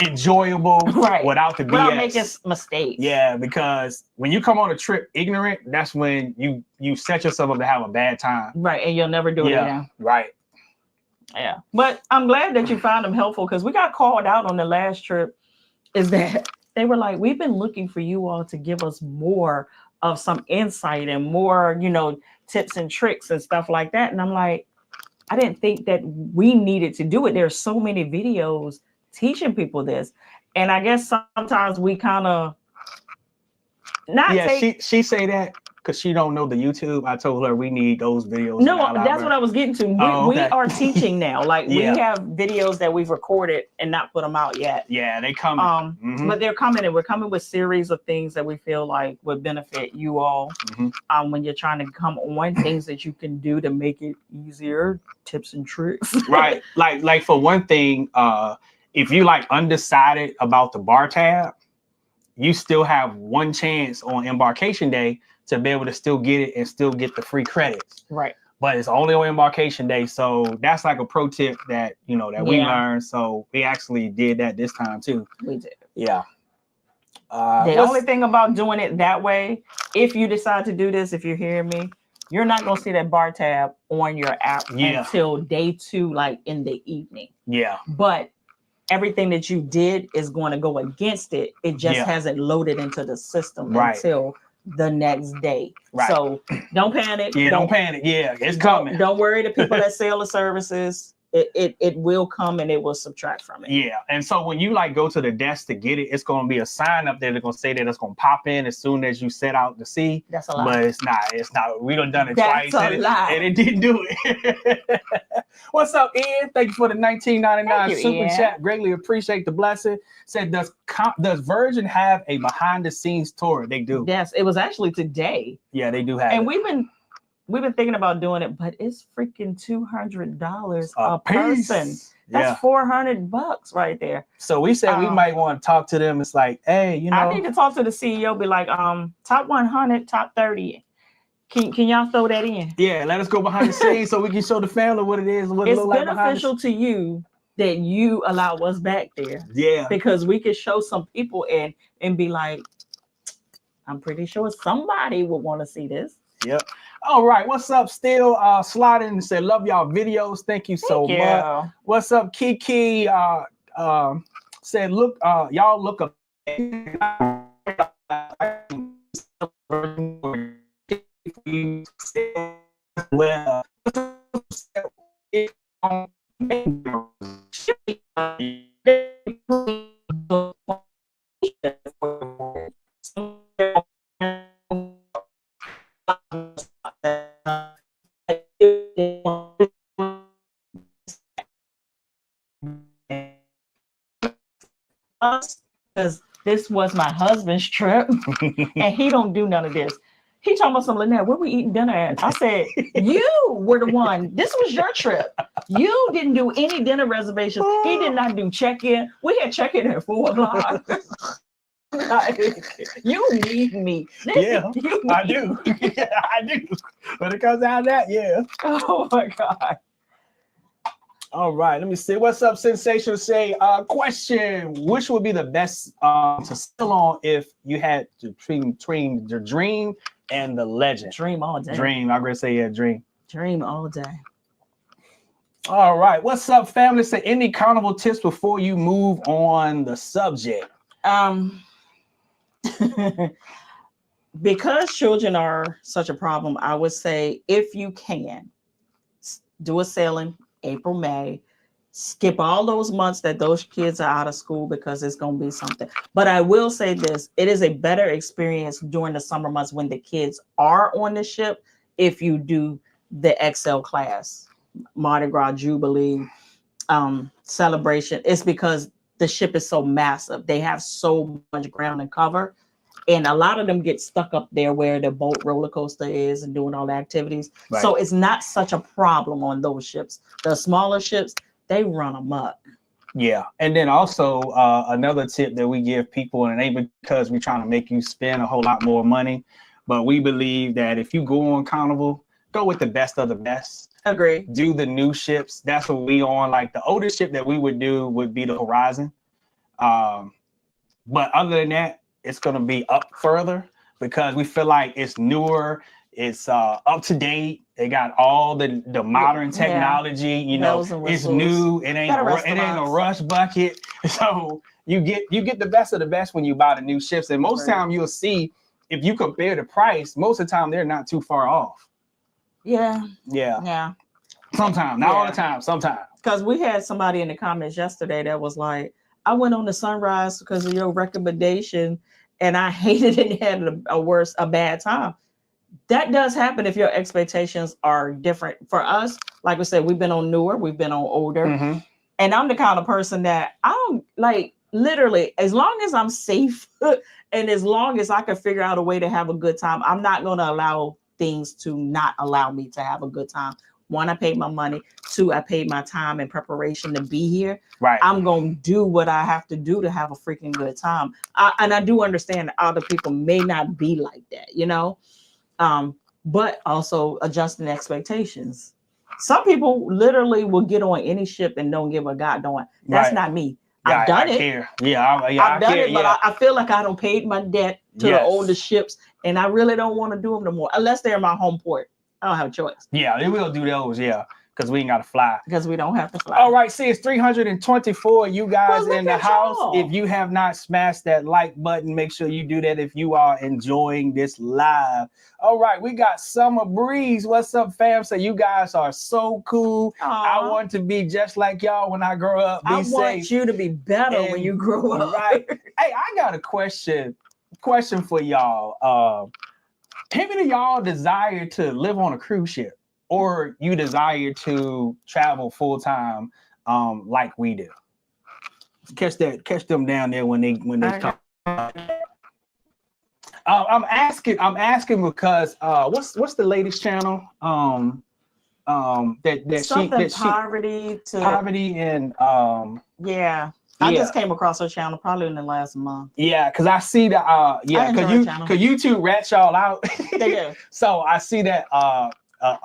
enjoyable, without the BS. Without making mistakes. Yeah, because when you come on a trip ignorant, that's when you set yourself up to have a bad time. Right, and you'll never do it again. Right. Yeah, but I'm glad that you found them helpful, because we got called out on the last trip. Is that they were like, we've been looking for you all to give us more of some insight and more, tips and tricks and stuff like that. And I'm like, I didn't think that we needed to do it. There's so many videos teaching people this. And I guess sometimes we kind of she say that because she don't know the YouTube. I told her we need those videos. No, that's what I was getting to. We are teaching now. Like we have videos that we've recorded and not put them out yet. Yeah, they coming. But they're coming, and we're coming with series of things that we feel like would benefit you all when you're trying to come on, things that you can do to make it easier, tips and tricks. Right. Like for one thing, if you like undecided about the bar tab, you still have one chance on embarkation day to be able to still get it and still get the free credits. Right. but it's only on embarkation day. So that's like a pro tip that, you know, that we learned. So we actually did that this time too. We did. Yeah. The only thing about doing it that way, if you decide to do this, if you're hearing me, you're not going to see that bar tab on your app until day 2, like in the evening. Yeah. But everything that you did is going to go against it. It just hasn't loaded into the system until the next day. Right. So don't panic. Yeah, don't panic. Yeah, it's coming. Don't worry. The people that sell the services, it will come and it will subtract from it. Yeah. And so when you like go to the desk to get it, it's going to be a sign up there that's going to say that it's going to pop in as soon as you set out to see. That's a lie. But it's not. We done it that's twice and it didn't do it. What's up, Ian? Thank you for the $19.99 super chat. Greatly appreciate the blessing. Said, does Virgin have a behind the scenes tour? They do. Yes, it was actually today. Yeah, they do have and it. We've been thinking about doing it, but it's freaking $200 a person. That's $400 right there. So we said we might want to talk to them. It's like, hey, you know, I need to talk to the CEO. Be like, top 100, top 30. Can y'all throw that in? Yeah, let us go behind the scenes so we can show the family what it is. What it looks like. It's beneficial to you that you allow us back there. Yeah, because we can show some people and be like, I'm pretty sure somebody would want to see this. Yep. All right. What's up? Still sliding and said, love y'all videos. Thank you so much. What's up? Kiki said, look, y'all look up. Well, because this was my husband's trip and he don't do none of this. He talking about something like that. Where we eating dinner at? I said, you were the one. This was your trip. You didn't do any dinner reservations. He did not do check-in. We had check-in at 4:00. You need me. Yeah, I do. Yeah, I do. When it comes out of that, yeah. Oh my God. All right, let me see. What's up, Sensation? Say, question. Which would be the best to sell on if you had to between the dream and the legend? Dream all day. Dream. I'm going to say, yeah, dream. Dream all day. All right. What's up, family? Say, any carnival tips before you move on the subject? Because children are such a problem, I would say if you can, do a sailing April, May, skip all those months that those kids are out of school because it's going to be something. But I will say this, it is a better experience during the summer months when the kids are on the ship if you do the XL class, Mardi Gras, Jubilee, celebration. It's because the ship is so massive. They have so much ground to cover. And a lot of them get stuck up there where the boat roller coaster is and doing all the activities. Right. So it's not such a problem on those ships. The smaller ships, they run amok. Yeah. And then also another tip that we give people, and it ain't because we're trying to make you spend a whole lot more money, but we believe that if you go on Carnival, go with the best of the best. Agree. Do the new ships. That's what we on. Like the oldest ship that we would do would be the Horizon. But other than that, it's going to be up further because we feel like it's newer, it's up to date. They got all the modern technology, you know, it's new. It ain't a rush bucket. So you get the best of the best when you buy the new ships. And most time you'll see, if you compare the price, most of the time they're not too far off. Yeah. Sometimes, not all the time, sometimes. Because we had somebody in the comments yesterday that was like, I went on the Sunrise because of your recommendation and I hated it and had a bad time. That does happen if your expectations are different. For us, like we said, we've been on newer, we've been on older. Mm-hmm. And I'm the kind of person that I don't like, literally, as long as I'm safe and as long as I can figure out a way to have a good time, I'm not going to allow things to not allow me to have a good time. One, I paid my money. Two, I paid my time and preparation to be here. Right. I'm going to do what I have to do to have a freaking good time. And I do understand that other people may not be like that, you know? but also adjusting expectations. Some people literally will get on any ship and don't give a god darn. That's not me. Yeah, I've done I it. Care. Yeah, I've done it, but I feel like I don't paid my debt to the older ships, and I really don't want to do them no more unless they're in my home port. I don't have a choice. Yeah, they will do those. Yeah, because we ain't got to fly. Because we don't have to fly. All right, see, it's 324. You guys in the house. Y'all. If you have not smashed that like button, make sure you do that if you are enjoying this live. All right, we got Summer Breeze. What's up, fam? So you guys are so cool. Aww. I want to be just like y'all when I grow up. I want you to be better when you grow up. Right. Hey, I got a question for y'all. How many of y'all desire to live on a cruise ship, or you desire to travel full time, like we do? Catch them down there when they come. I'm asking because what's the latest channel? Poverty and yeah. I just came across her channel probably in the last month. Yeah, because I see that because YouTube rats y'all out. They do. So I see that a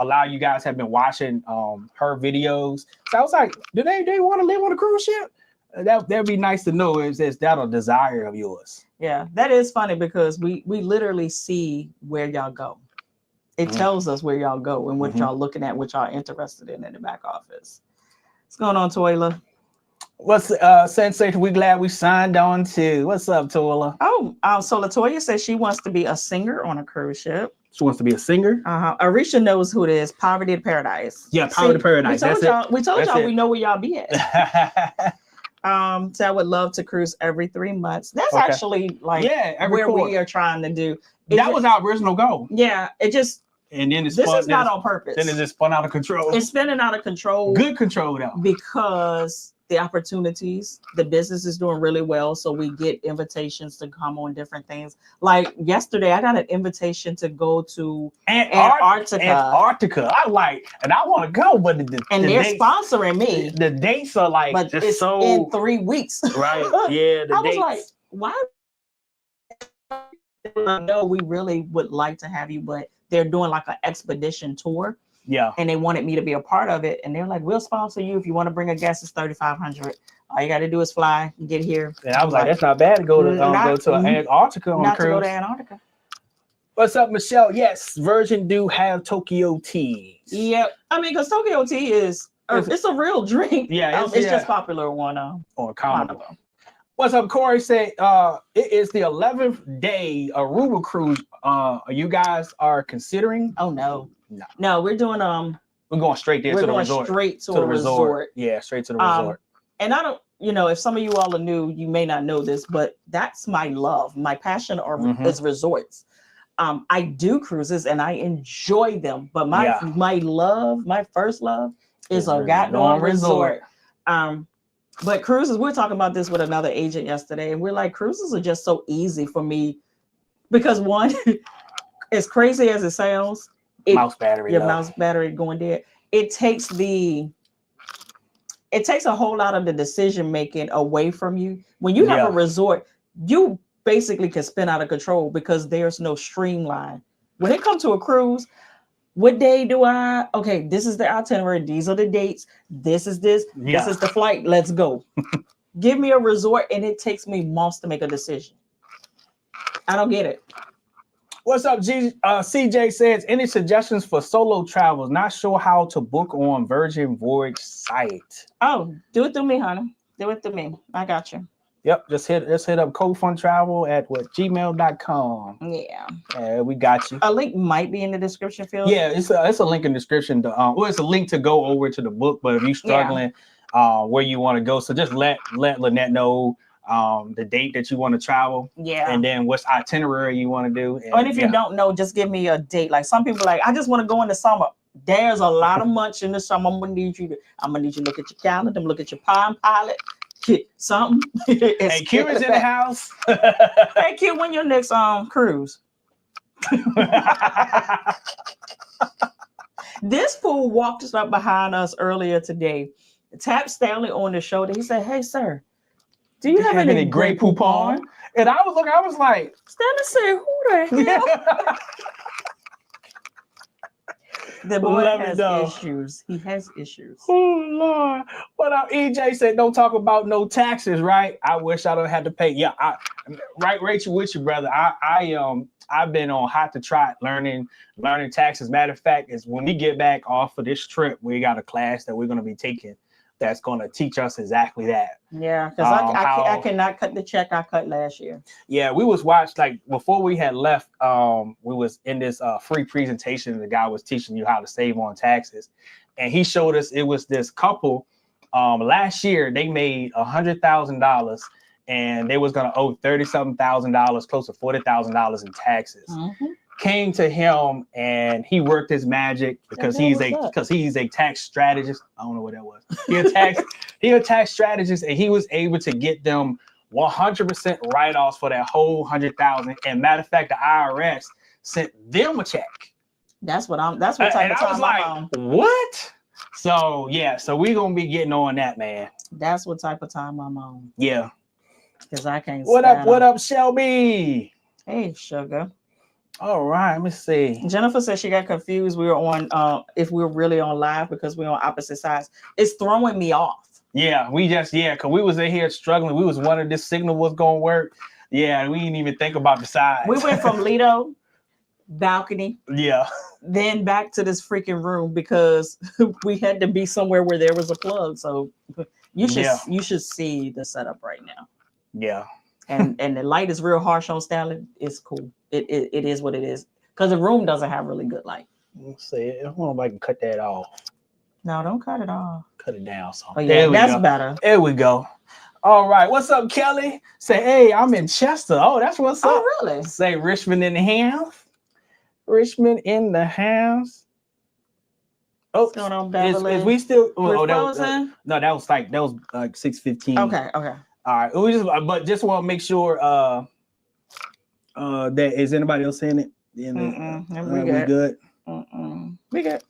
lot of you guys have been watching her videos. So I was like, do they want to live on a cruise ship? That'd be nice to know. Is that a desire of yours? Yeah, that is funny because we literally see where y'all go. It tells us where y'all go and what y'all looking at, what y'all interested in the back office. What's going on, Toiler? What's Sensation? We glad we signed on to. What's up, Toiler? Oh, so Latoya says she wants to be a singer on a cruise ship. She wants to be a singer. Arisha knows who it is. Poverty to Paradise. Yeah, Poverty to Paradise. We told y'all we know where y'all be at. So I would love to cruise every 3 months. That's actually like where we are trying to do. That was our original goal. Yeah, it just. And then this is not on purpose. Then it just spun out of control. It's spinning out of control. Good control though. Because the opportunities, the business is doing really well. So we get invitations to come on different things. Like yesterday, I got an invitation to go to Antarctica. And I want to go, but they're sponsoring me. The dates are like, but it's in 3 weeks. Right. Yeah. I was like, why? No, we really would like to have you, but they're doing like an expedition tour. Yeah. And they wanted me to be a part of it. And they're like, we'll sponsor you. If you want to bring a guest, it's $3,500. All you got to do is fly and get here. And I was like, that's not bad to go to Antarctica on a cruise. To go to Antarctica. What's up, Michelle? Yes, Virgin do have Tokyo tea. Yeah. I mean, because Tokyo tea it's a real drink. Yeah. It's just popular on Carnival. What's up, Corey? Said it is the 11th day Aruba cruise. You guys are considering? Oh no, we're doing we're going straight there to the resort. Straight to the resort. Yeah, straight to the resort. And I don't, if some of you all are new, you may not know this, but that's my love. My passion is resorts. I do cruises and I enjoy them, but my first love is a goddamn resort. But cruises, we're talking about this with another agent yesterday, and we're like, cruises are just so easy for me because one, as crazy as it sounds, mouse battery going dead. It takes a whole lot of the decision making away from you. When you have a resort, you basically can spin out of control because there's no streamline. When it comes to a cruise, what day do this is the itinerary, these are the dates, this is this is the flight, let's go. Give me a resort and it takes me months to make a decision. I don't get it. What's up, CJ says, any suggestions for solo travels? Not sure how to book on Virgin Voyage site. Oh, do it through me, honey. Do it through me. I got you. Yep, just hit up CodeFundTravel at gmail.com. Yeah, we got you. A link might be in the description field. Yeah, it's a link in the description. It's a link to go over to the book. But if you're struggling, where you want to go, so just let Lynette know the date that you want to travel. Yeah, and then what's itinerary you want to do. And if you don't know, just give me a date. Like some people, like I just want to go in the summer. There's a lot of months in the summer. I'm gonna need you to look at your calendar, look at your Palm Pilot. Something. Hey, Q is in the house. Hey, Q, when your next cruise? This fool walked us up behind us earlier today. Tapped Stanley on the shoulder. He said, "Hey, sir, do you have any Grey Poupon?" And I was like, Stanley said, "Who the hell?" The boy Let me has know. issues. He has issues. Oh Lord! What up? EJ said, "Don't talk about no taxes." Right? I wish I don't have to pay. Yeah, right, Rachel, with you, brother. I've been on hot to trot learning taxes. Matter of fact, is when we get back off of this trip, we got a class that we're going to be taking that's going to teach us exactly that. Yeah, because I cannot cut the check I cut last year. Yeah, we was watched like before we had left. We was in this free presentation. The guy was teaching you how to save on taxes, and he showed us it was this couple. Last year they made $100,000, and they was gonna owe $37,000, close to $40,000 in taxes. Mm-hmm. Came to him and he worked his magic because he's a tax strategist. I don't know what that was. He a tax strategist, and he was able to get them 100% write-offs for that whole $100,000. And matter of fact, the IRS sent them a check. That's what type of time I'm on. What? So yeah, so we're gonna be getting on that, man. That's what type of time I'm on. Yeah. Because I can't. What up, Shelby? Hey, sugar. All right, let me see. Jennifer said she got confused. We were on if we were really on live because we're on opposite sides. It's throwing me off. Yeah, because we was in here struggling. We was wondering this signal was gonna work. Yeah, we didn't even think about the sides. We went from Lido, balcony, yeah, then back to this freaking room because we had to be somewhere where there was a plug. So you should see the setup right now. Yeah. And the light is real harsh on Stanley. It's cool. It is what it is. Because the room doesn't have really good light. Let's see. I don't know if I can cut that off. No, don't cut it off. Cut it down. So oh, yeah, that's better. There we go. All right. What's up, Kelly? Say, hey, I'm in Chester. Oh, that's what's up. Oh, really? Say Richmond in the house. Richmond in the house. Oh, what's going on, Beverly? Is we still? Oh, that was like 6:15. Okay. All right, but just want to make sure that is anybody else saying it? We good. We good.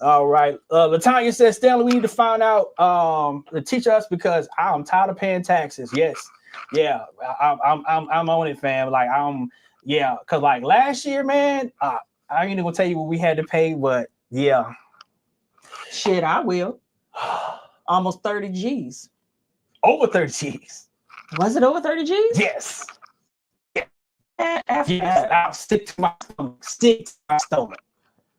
All right. Latanya says, Stanley, we need to find out to teach us because I'm tired of paying taxes. Yes, yeah, I'm on it, fam. Like because like last year, man, I ain't even gonna tell you what we had to pay, but yeah. Shit, I will. Almost 30 G's. Over 30 G's. Was it over 30 G's? Yes. Yes, I'll stick to my stomach.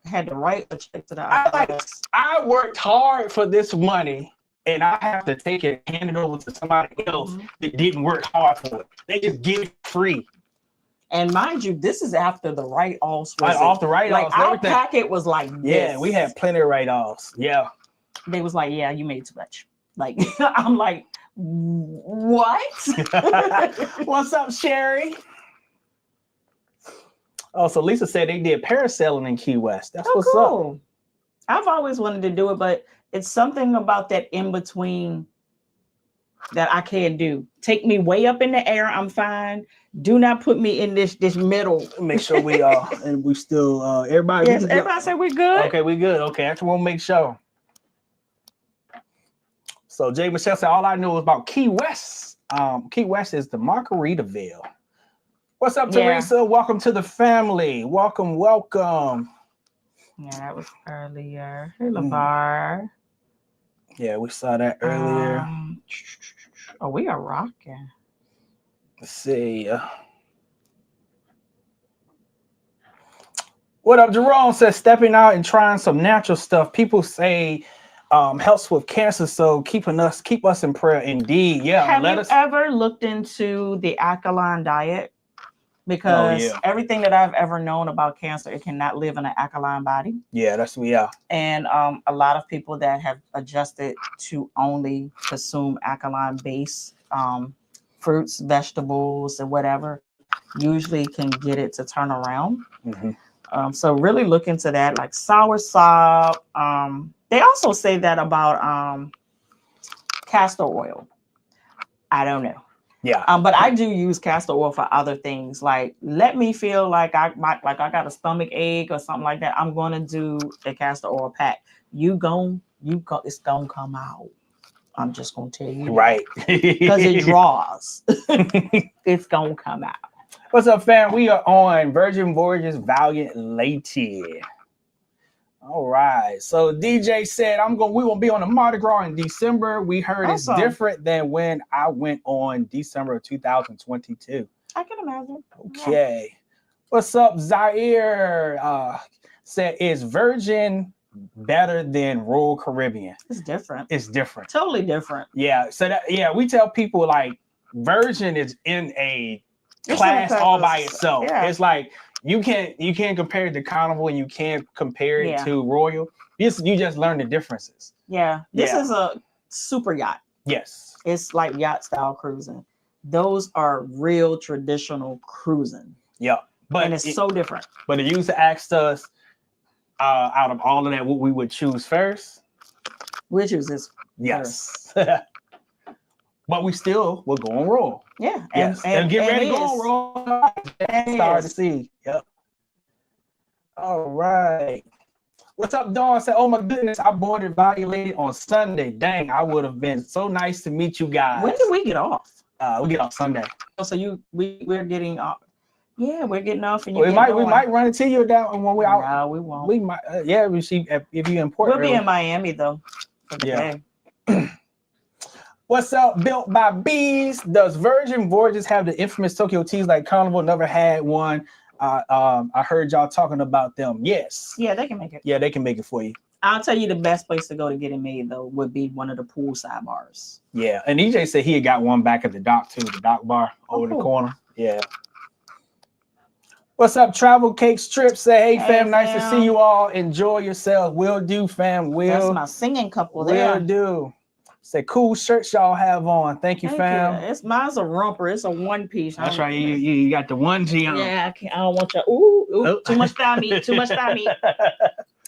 I had to write a check to the IRS. I worked hard for this money, and I have to take it and hand it over to somebody else that didn't work hard for it. They just give it free. And mind you, this is after the write-offs. Off the write-offs. Like our packet was like this. Yeah, we had plenty of write-offs. Yeah. They was like, yeah, you made too much. Like, I'm like, what? What's up, Sherry? Oh, so Lisa said they did parasailing in Key West. That's what's up. I've always wanted to do it, but it's something about that in between that I can't do. Take me way up in the air, I'm fine. Do not put me in this middle. Make sure we are, and we still everybody. Yes, everybody say we're good. Okay, we good. Okay, I just want to make sure. So Jay Michelle said, all I know is about Key West. Key West is the Margaritaville. What's up, Teresa? Welcome to the family. Welcome. Yeah, that was earlier. Hey, LeVar. Yeah, we saw that earlier. We are rocking. Let's see. What up, Jerome says, stepping out and trying some natural stuff. People say helps with cancer, so keep us in prayer. Indeed. Yeah. Have you ever looked into the alkaline diet? Because everything that I've ever known about cancer, it cannot live in an alkaline body. Yeah, And a lot of people that have adjusted to only consume alkaline based fruits, vegetables, and whatever, usually can get it to turn around. Mm-hmm. So really look into that, like soursop. They also say that about castor oil. I don't know. Yeah. But I do use castor oil for other things. Like, let me feel like I got a stomach ache or something like that. I'm gonna do a castor oil pack. It's gonna come out. I'm just gonna tell you, right? Because it draws. It's gonna come out. What's up, fam? We are on Virgin Voyages Valiant Lady. All right. So DJ said, we won't be on the Mardi Gras in December. We heard it's different than when I went on December of 2022. I can imagine. Okay. Yeah. What's up, Zaire? Said, is Virgin better than Royal Caribbean? It's different. It's different. Totally different. Yeah. So we tell people like Virgin is in a class all by itself. Yeah. It's like you can't compare it to Carnival and you can't compare it to Royal. You just learn the differences. Yeah. This is a super yacht. Yes. It's like yacht style cruising. Those are real traditional cruising. Yeah. And it's so different. But the user asked us out of all of that, what we would choose first. We choose this. Yes. But we still will go on Royal. Yeah. And get ready to go on Royal. Start to see. Yep. All right. What's up, Dawn? Said, oh my goodness, I boarded Valiant on Sunday. Dang, I would have been so nice to meet you guys. When did we get off? We get off Sunday. So we're getting off. Yeah, we're getting off, and we might run into you down when we're out. No, we won't. We might. If you're in Port. We'll be in Miami though. Yeah. What's up, Built by Bees? Does Virgin Voyages have the infamous Tokyo teas like Carnival? Never had one. I heard y'all talking about them. Yes. Yeah, they can make it. Yeah, they can make it for you. I'll tell you the best place to go to get it made though would be one of the poolside bars. Yeah, and EJ said he had got one back at the dock too, the dock bar over the corner. Yeah. What's up, Travel Cake Strip? Say, hey fam, nice to see you all. Enjoy yourselves. Will do, fam. That's my singing couple there. Will do. Say, cool shirts y'all have on. Thank you, fam. Mine's a romper. It's a one piece. That's right. You got the onesie on. Yeah, I don't want you. Ooh, too much thigh meat. Too much thigh meat.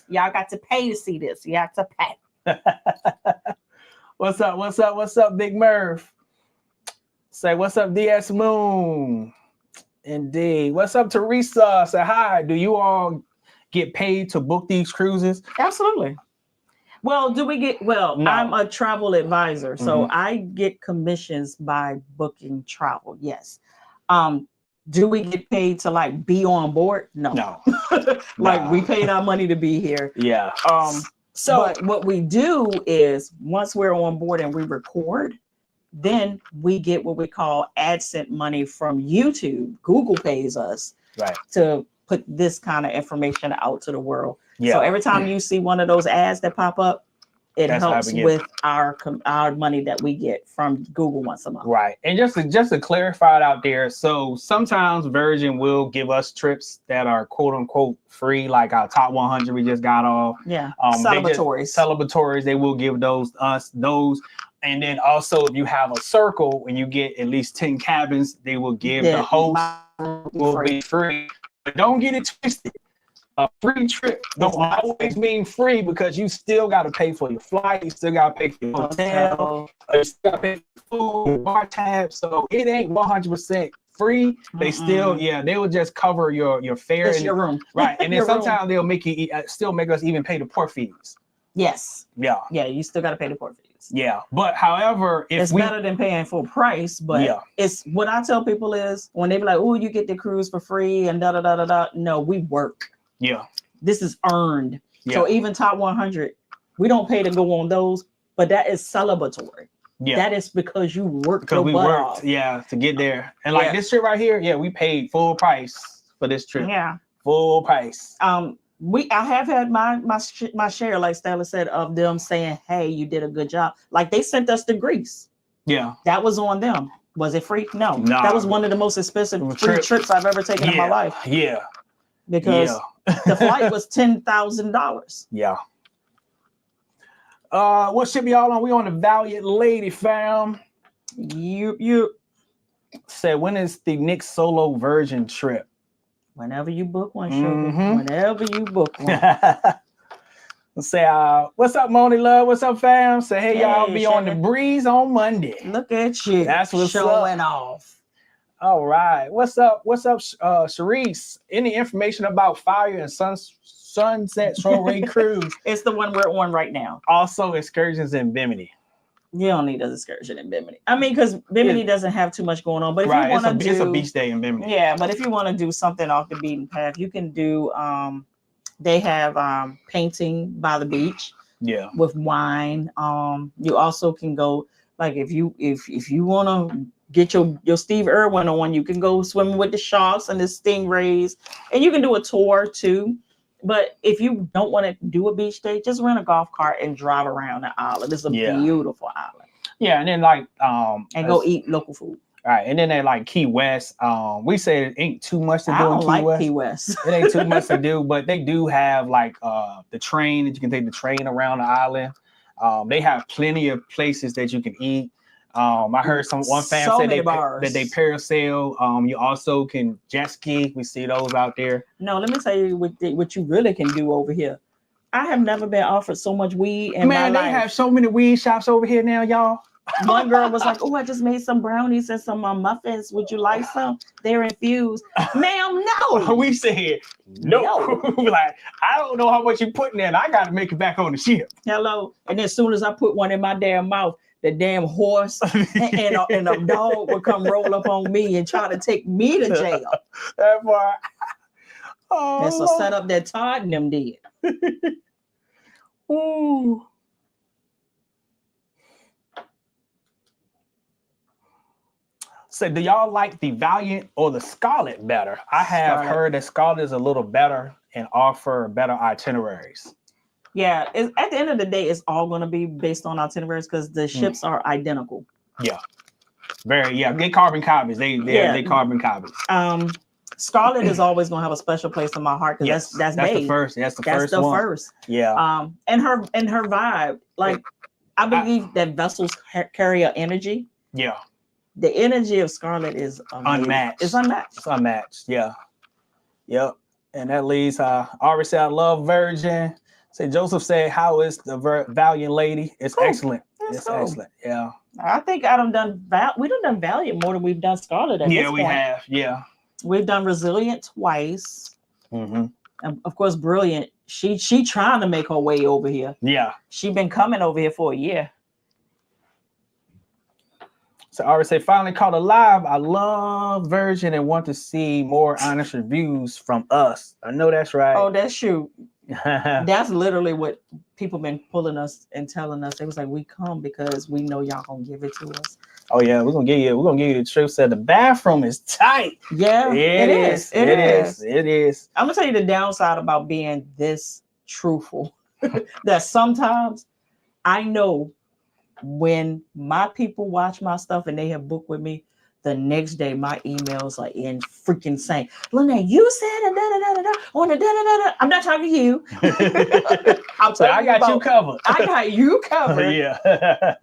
Y'all got to pay to see this. You have to pay. What's up, Big Murph? Say, what's up, DS Moon? Indeed. What's up, Teresa? Say hi. Do you all get paid to book these cruises? Absolutely. Well, do we get? Well, no. I'm a travel advisor, so I get commissions by booking travel. Yes. Do we get paid to like be on board? No. We paid our money to be here. Yeah. But what we do is once we're on board and we record, then we get what we call AdSense money from YouTube. Google pays us to put this kind of information out to the world. Yeah. So every time you see one of those ads that pop up, it helps with our money that we get from Google once a month. Right. And just to clarify it out there, so sometimes Virgin will give us trips that are quote unquote free, like our top 100 we just got off. Yeah. Celebratories. They will give those. And then also, if you have a circle, when you get at least 10 cabins, they will give the host will be free. But don't get it twisted. A free trip don't always mean free because you still got to pay for your flight. You still got to pay for your hotel. You still got to pay for food, bar tab. So it ain't 100% free. They still, they will just cover your fare. It's your room. Right. And then sometimes they'll make you still make us even pay the port fees. Yes. Yeah. Yeah, you still got to pay the port fees. Yeah. But however, it's better than paying full price. But it's what I tell people is when they be like, oh, you get the cruise for free and da. No, we work. Yeah. This is earned. Yeah. So even top 100, we don't pay to go on those, but that is celebratory. Yeah. That is because you worked your butt off. To get there. And like this trip right here, we paid full price for this trip. Yeah. Full price. I have had my share, like Stella said, of them saying, hey, you did a good job. Like they sent us to Greece. Yeah. That was on them. Was it free? No. That was one of the most expensive free trips I've ever taken in my life. Yeah. Because the flight was $10,000. Yeah. What ship y'all on? We on the Valiant Lady, fam. You said, when is the next solo Virgin trip? Whenever you book one, sugar. Whenever you book one. Say, what's up, Moni Love? What's up, fam? Say, hey y'all be on the breeze on Monday. Look at you. That's what's showing off. All right. What's up, Sharice? Any information about Fire and Sunset Soiree Cruise? It's the one we're on right now. Also, Excursions in Bimini. You don't need an excursion in Bimini. I mean, because Bimini doesn't have too much going on. But if you want to it's a beach day in Bimini. Yeah, but if you want to do something off the beaten path, you can do They have painting by the beach. Yeah. With wine. You also can go, like, if you want to get your Steve Irwin on, you can go swimming with the sharks and the stingrays, and you can do a tour too. But if you don't want to do a beach day, just rent a golf cart and drive around the island. It's a beautiful island. Yeah, and then like and go eat local food. All right, and then they like Key West. We say it ain't too much to do in Key West. It ain't too much to do, but they do have like the train that you can take the train around the island. They have plenty of places that you can eat. I heard one fan say that they parasail. You also can jet ski. We see those out there. No, let me tell you what you really can do over here. I have never been offered so much weed in my life. They have so many weed shops over here now, y'all. One girl was like, "Oh, I just made some brownies and some muffins. Would you like some? They're infused." Ma'am, no. We said no. Like, I don't know how much you putting in. I got to make it back on the ship. Hello. And as soon as I put one in my damn mouth, the damn horse and a dog would come roll up on me and try to take me to jail. That part. Oh, that's a setup that Todd and them did. Ooh. So do y'all like the Valiant or the Scarlet better? I have heard that Scarlet is a little better and offer better itineraries. Yeah, at the end of the day, it's all going to be based on itineraries because the ships are identical. Yeah, they carbon copies. They carbon copies. Scarlet is always going to have a special place in my heart because that's the first. That's the first. Yeah. And her vibe, like I believe that vessels carry an energy. Yeah. The energy of Scarlet is unmatched. It's unmatched. It's unmatched. Yeah. Yep. And that leads. Ari said, "I love Virgin." Say Joseph said, "How is the Valiant lady?" It's cool. Excellent. It's cool. Excellent. Yeah. I think we done Valiant more than we've done Scarlet at this point. Yeah, we have. Yeah. We've done Resilient twice. Mm-hmm. And of course, Brilliant. She trying to make her way over here. Yeah. She been coming over here for a year. So I already say, finally caught a live. I love Virgin and want to see more honest reviews from us. I know that's right. Oh, that's true. That's literally what people been pulling us and telling us. It was like, we come because we know y'all gonna give it to us. Oh yeah, we're gonna give you the truth. Said the bathroom is tight. Yeah, it is. It is. I'm gonna tell you the downside about being this truthful. That sometimes I know when my people watch my stuff and they have booked with me, the next day my emails are in freaking saying, "Lynette, you said on the da. I'm not talking to you. I got you covered. I got you covered." Yeah.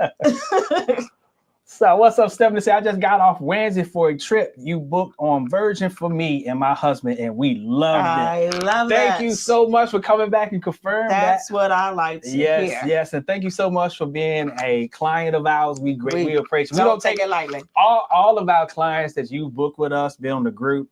So what's up, Stephanie? Say, I just got off Wednesday for a trip you booked on Virgin for me and my husband, and we loved it. I love it. Thank you so much for coming back and confirming That's what I like to hear. Yes, and thank you so much for being a client of ours. We appreciate it. We don't take it lightly. All of our clients that you book with us, been on the group,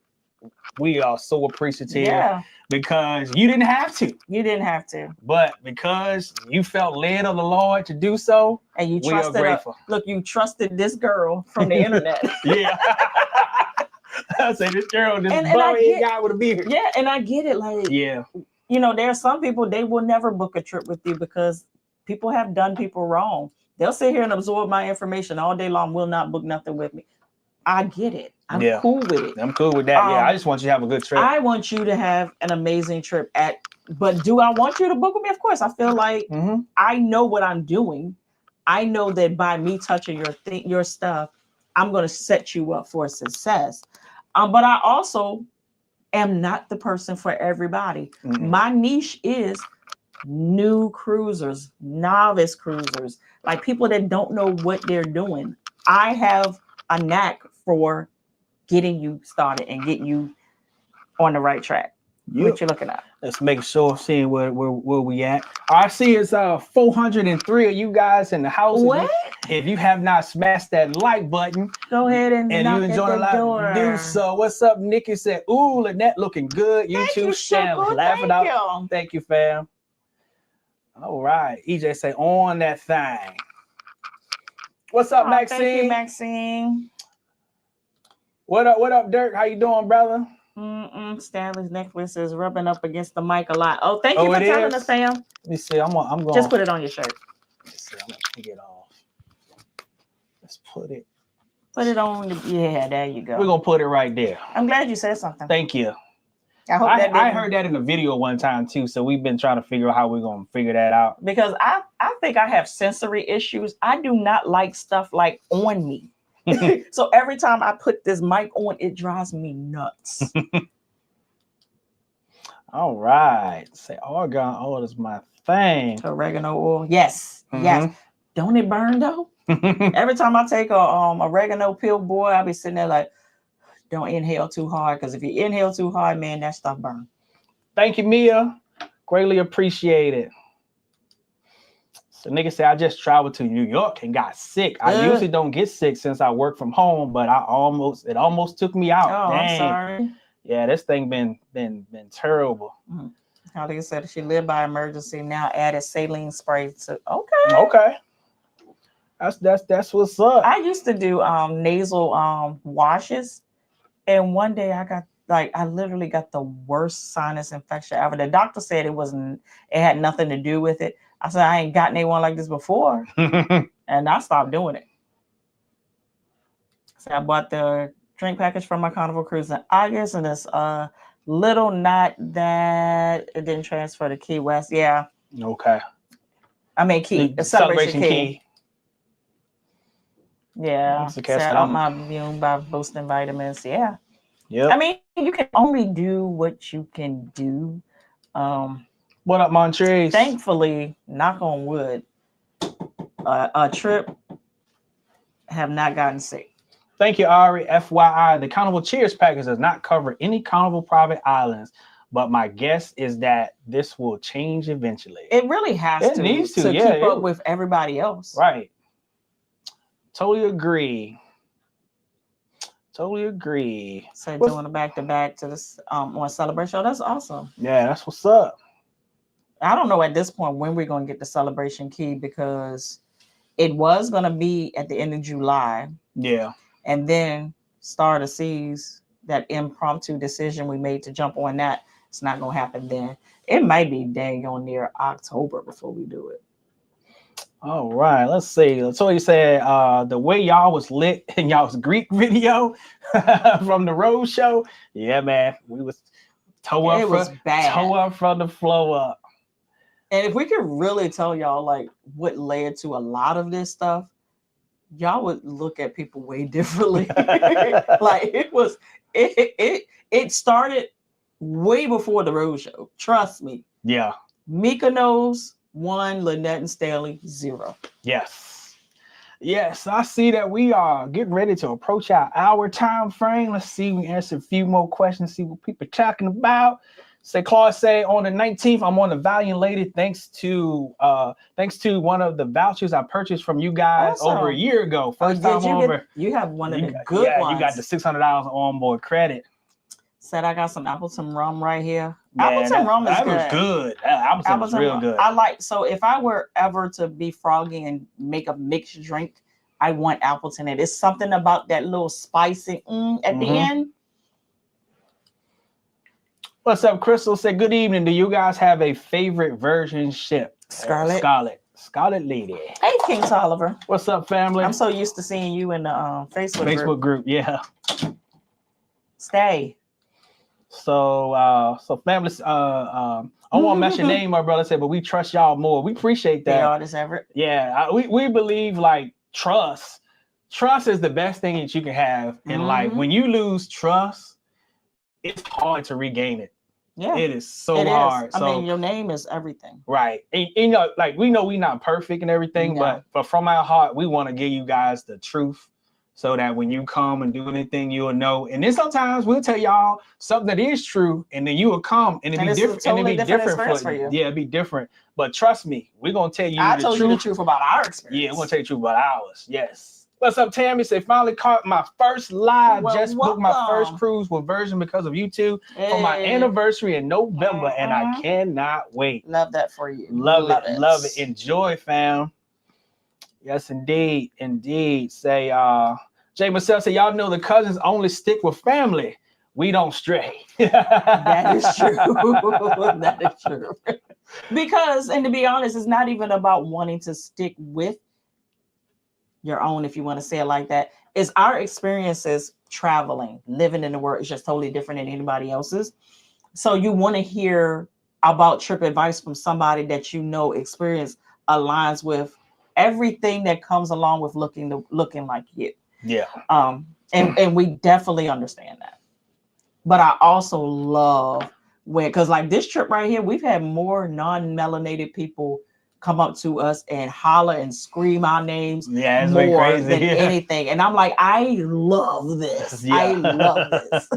we are so appreciative. Yeah. Because you didn't have to. You didn't have to. But because you felt led of the Lord to do so, and you trusted, we are grateful. Look, you trusted this girl from the internet. Yeah. I say this girl, this bummy guy with a beard. Yeah, and I get it. Like, yeah. You know, there are some people, they will never book a trip with you because people have done people wrong. They'll sit here and absorb my information all day long, will not book nothing with me. I get it. I'm cool with it. I'm cool with that. Yeah, I just want you to have a good trip. I want you to have an amazing trip but do I want you to book with me? Of course. I feel like I know what I'm doing. I know that by me touching your stuff, I'm going to set you up for success. But I also am not the person for everybody. My niche is new cruisers, novice cruisers, like people that don't know what they're doing. I have a knack for getting you started and getting you on the right track. Yep. What you looking at? Let's make sure, seeing where we at. I see it's 403 of you guys in the house. What? If you have not smashed that like button, go ahead and knock you enjoy the do so. What's up? Nikki said, "Ooh, Lynette looking good." YouTube channel, laughing out. Thank you, fam. All right, EJ say on that thing. What's up, Maxine? Thank you, Maxine. What up, Dirk? How you doing, brother? Stanley's necklace is rubbing up against the mic a lot. Oh, thank you for telling us, Sam. Let me see. I'm going. Just put it on your shirt. Let's see. I'm gonna take it off. Let's put it. Put it on. Yeah, there you go. We're gonna put it right there. I'm glad you said something. Thank you. I heard that in a video one time too. So we've been trying to figure out how we're gonna figure that out. Because I think I have sensory issues. I do not like stuff like on me. So every time I put this mic on, it drives me nuts. All right. Say argan oil is my thing. Oregano oil. Yes. Yes. Don't it burn though? Every time I take a oregano pill, boy, I'll be sitting there like, don't inhale too hard. Because if you inhale too hard, man, that stuff burns. Thank you, Mia. Greatly appreciate it. So nigga said, I just traveled to New York and got sick. I usually don't get sick since I work from home, but it almost took me out. Oh, dang. I'm sorry. Yeah, this thing been terrible. How they said she lived by emergency, now added saline spray to Okay. That's what's up. I used to do nasal washes, and one day I literally got the worst sinus infection ever. The doctor said it had nothing to do with it. I said, I ain't gotten anyone like this before. And I stopped doing it. So I bought the drink package from my Carnival cruise in August, and it's little knot that it didn't transfer to Key West. Yeah. Okay. I mean, the celebration key. Yeah. Set up my immune by boosting vitamins. Yeah. Yeah. I mean, you can only do what you can do. What up, Montrez? Thankfully, knock on wood, a trip have not gotten sick. Thank you, Ari. FYI, the Carnival Cheers package does not cover any Carnival private islands, but my guess is that this will change eventually. It really has to. It needs to keep up with everybody else. Right. Totally agree. So doing a back-to-back to this on Celebration Show, that's awesome. Yeah, that's what's up. I don't know at this point when we're going to get the celebration key, because it was going to be at the end of July. Yeah. And then Star of the Seas, that impromptu decision we made to jump on that, it's not going to happen then. It might be dang on near October before we do it. All right, let's see. So you said the way y'all was lit in y'all's Greek video from the road show. Yeah, man. We was toe up from the flow up. And if we could really tell y'all like what led to a lot of this stuff, y'all would look at people way differently. Like it started way before the road show. Trust me. Yeah. Mykonos 1, Lynette and Stanley 0. Yes. Yes, I see that we are getting ready to approach our hour time frame. Let's see, we answer a few more questions, see what people are talking about. Claude say on the 19th, I'm on the Valiant lady thanks to one of the vouchers I purchased from you guys over a year ago. First time over. You have one of the good ones. You got the $600 onboard credit. Said I got some Appleton rum right here. Man, Appleton rum is good. Appleton was real good. So if I were ever to be froggy and make a mixed drink, I want Appleton. It is something about that little spicy at the end. What's up, Crystal? Said, good evening. Do you guys have a favorite version ship? Scarlet Lady. Hey, King Tolliver. What's up, family? I'm so used to seeing you in the Facebook group. Yeah. Stay. So family, I won't mention your name, my brother said, but we trust y'all more. We appreciate that. Artist Everett. Yeah, we believe like trust. Trust is the best thing that you can have in life. When you lose trust, it's hard to regain it. Yeah, it is so hard. I mean, your name is everything, right? And you know, like we know we're not perfect and everything, but from our heart, we want to give you guys the truth, so that when you come and do anything, you'll know. And then sometimes we'll tell y'all something that is true, and then you will come and it'll be different. And it'll be different for you. Yeah, it'll be different. But trust me, we're gonna tell you. I told you the truth about our experience. Yeah, we're gonna tell you the truth about ours. Yes. What's up, Tammy? Say, finally caught my first live. Just booked my first cruise with Virgin because of you two for my anniversary in November, and I cannot wait. Love that for you. Love it. Enjoy, fam. Yes, indeed. Say, Jay myself say, y'all know the Cuzzins only stick with family. we don't stray. That is true. That is true. Because, and to be honest, it's not even about wanting to stick with your own, if you want to say it like that. It's our experiences traveling, living in the world is just totally different than anybody else's. So you want to hear about trip advice from somebody that you know experience aligns with everything that comes along with looking like you. Yeah. And we definitely understand that. But I also love because like this trip right here, we've had more non-melanated people come up to us and holler and scream our names more crazy. Than anything. And I'm like, I love this. Yeah. I love this.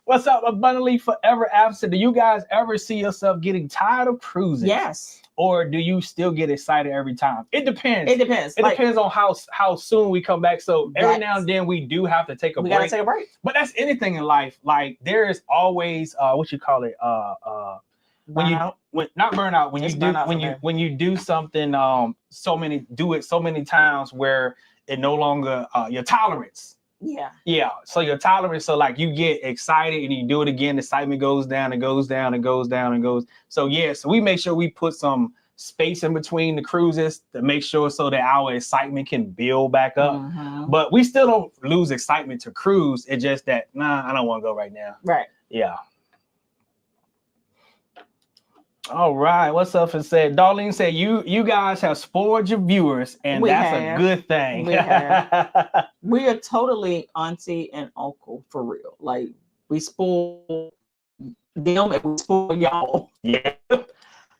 What's up, Abundantly Forever Absent? Do you guys ever see yourself getting tired of cruising? Yes. Or do you still get excited every time? It depends. It depends. It depends on how soon we come back. So every now and then we do have to take a break. We gotta take a break. But that's anything in life. Like there is always what you call it, not burnout, when you do something so many times where it no longer your tolerance. Yeah. So your tolerance, so like you get excited and you do it again, the excitement goes down and goes down and goes down and goes. So yeah, so we make sure we put some space in between the cruises to make sure so that our excitement can build back up. Mm-hmm. But we still don't lose excitement to cruise. It's just that I don't want to go right now. Right. Yeah. All right, what's up? And said Darlene said you guys have spoiled your viewers, and that's a good thing. We are totally auntie and uncle for real. Like we spoil them and we spoil y'all. Yeah.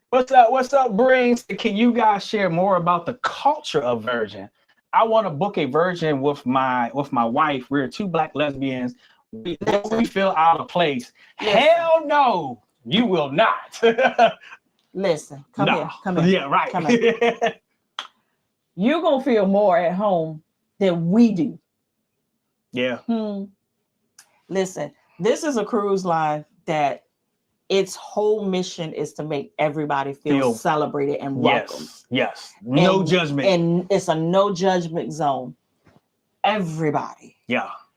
What's up, Brings? Can you guys share more about the culture of virgin? I want to book a virgin with my wife. We're two Black lesbians. We feel out of place. Listen. Hell no. You will not. Listen, come here. Yeah, right. Come here. You're going to feel more at home than we do. Yeah. Listen, this is a cruise line that its whole mission is to make everybody feel celebrated and welcome. Yes. No judgment. And it's a no judgment zone. Everybody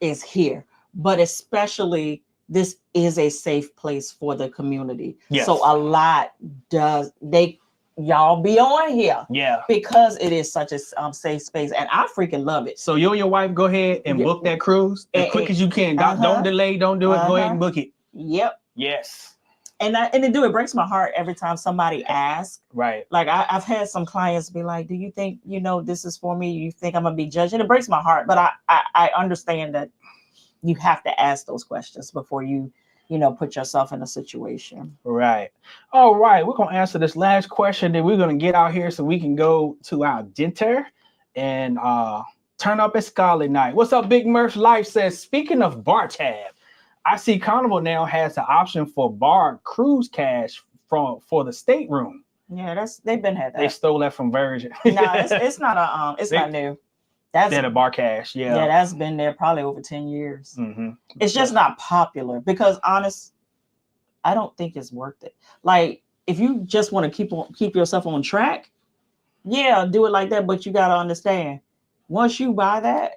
is here, but especially this is a safe place for the community. Yes. So a lot y'all be on here. Yeah. Because it is such a safe space. And I freaking love it. So you and your wife go ahead and book that cruise as quick as you can. Don't delay, don't do it. Go ahead and book it. Yep. Yes. And it breaks my heart every time somebody asks. Right. Like I've had some clients be like, do you think, this is for me? You think I'm gonna be judged? And it breaks my heart. But I understand that you have to ask those questions before you put yourself in a situation. Right. All right. We're going to answer this last question. Then we're going to get out here so we can go to our dinner and turn up at Scarlet Night. What's up, Big Murph Life says, speaking of bar tab, I see Carnival now has the option for bar cruise cash for the stateroom. Yeah, they've been had that. They stole that from Virgin. No, it's not not new. That's a bar cash, yeah. Yeah, that's been there probably over 10 years. Mm-hmm. It's just not popular because, I don't think it's worth it. Like, if you just want to keep yourself on track, yeah, do it like that. But you got to understand, once you buy that,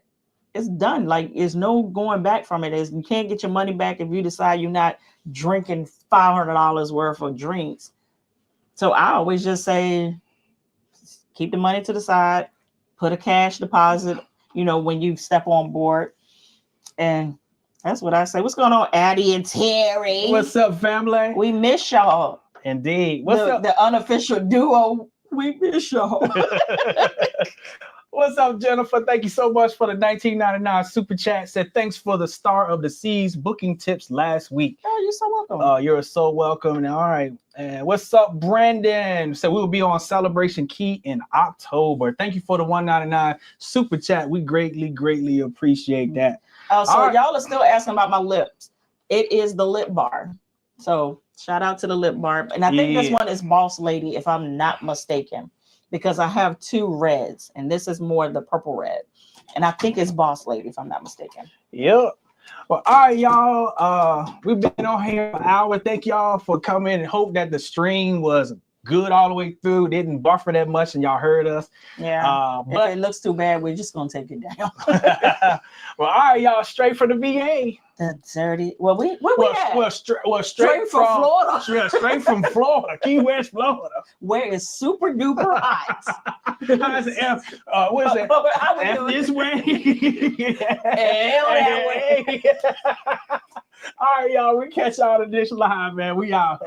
it's done. Like, there's no going back from it. You can't get your money back if you decide you're not drinking $500 worth of drinks. So I always just say, keep the money to the side. Put a cash deposit, when you step on board. And that's what I say. What's going on, Addie and Terry? What's up, family? We miss y'all. Indeed. What's up? The unofficial duo. We miss y'all. What's up, Jennifer? Thank you so much for the $19.99 super chat. Said thanks for the Star of the Seas booking tips last week. Oh, you're so welcome. You're so welcome. All right. And what's up, Brandon? So we'll be on Celebration Key in October. Thank you for the $1.99 super chat. We greatly appreciate that. So y'all are still asking about my lips. It is the lip bar. So shout out to the lip bar. And I think this one is Boss Lady, if I'm not mistaken, because I have two reds and this is more the purple red. And I think it's Boss Lady, if I'm not mistaken. Yep. Well, all right, y'all. We've been on here for an hour. Thank y'all for coming and hope that the stream was good all the way through. Didn't buffer that much, and y'all heard us. Yeah. But if it looks too bad, we're just gonna take it down. Well, all right, y'all, straight from the VA. The dirty. Well, straight straight from Florida. Yeah, straight from Florida, Key West, Florida, where it's super duper hot. How's it? What is it? F this way. Hell that way. All right, y'all. We catch y'all on the dish live, man. We out.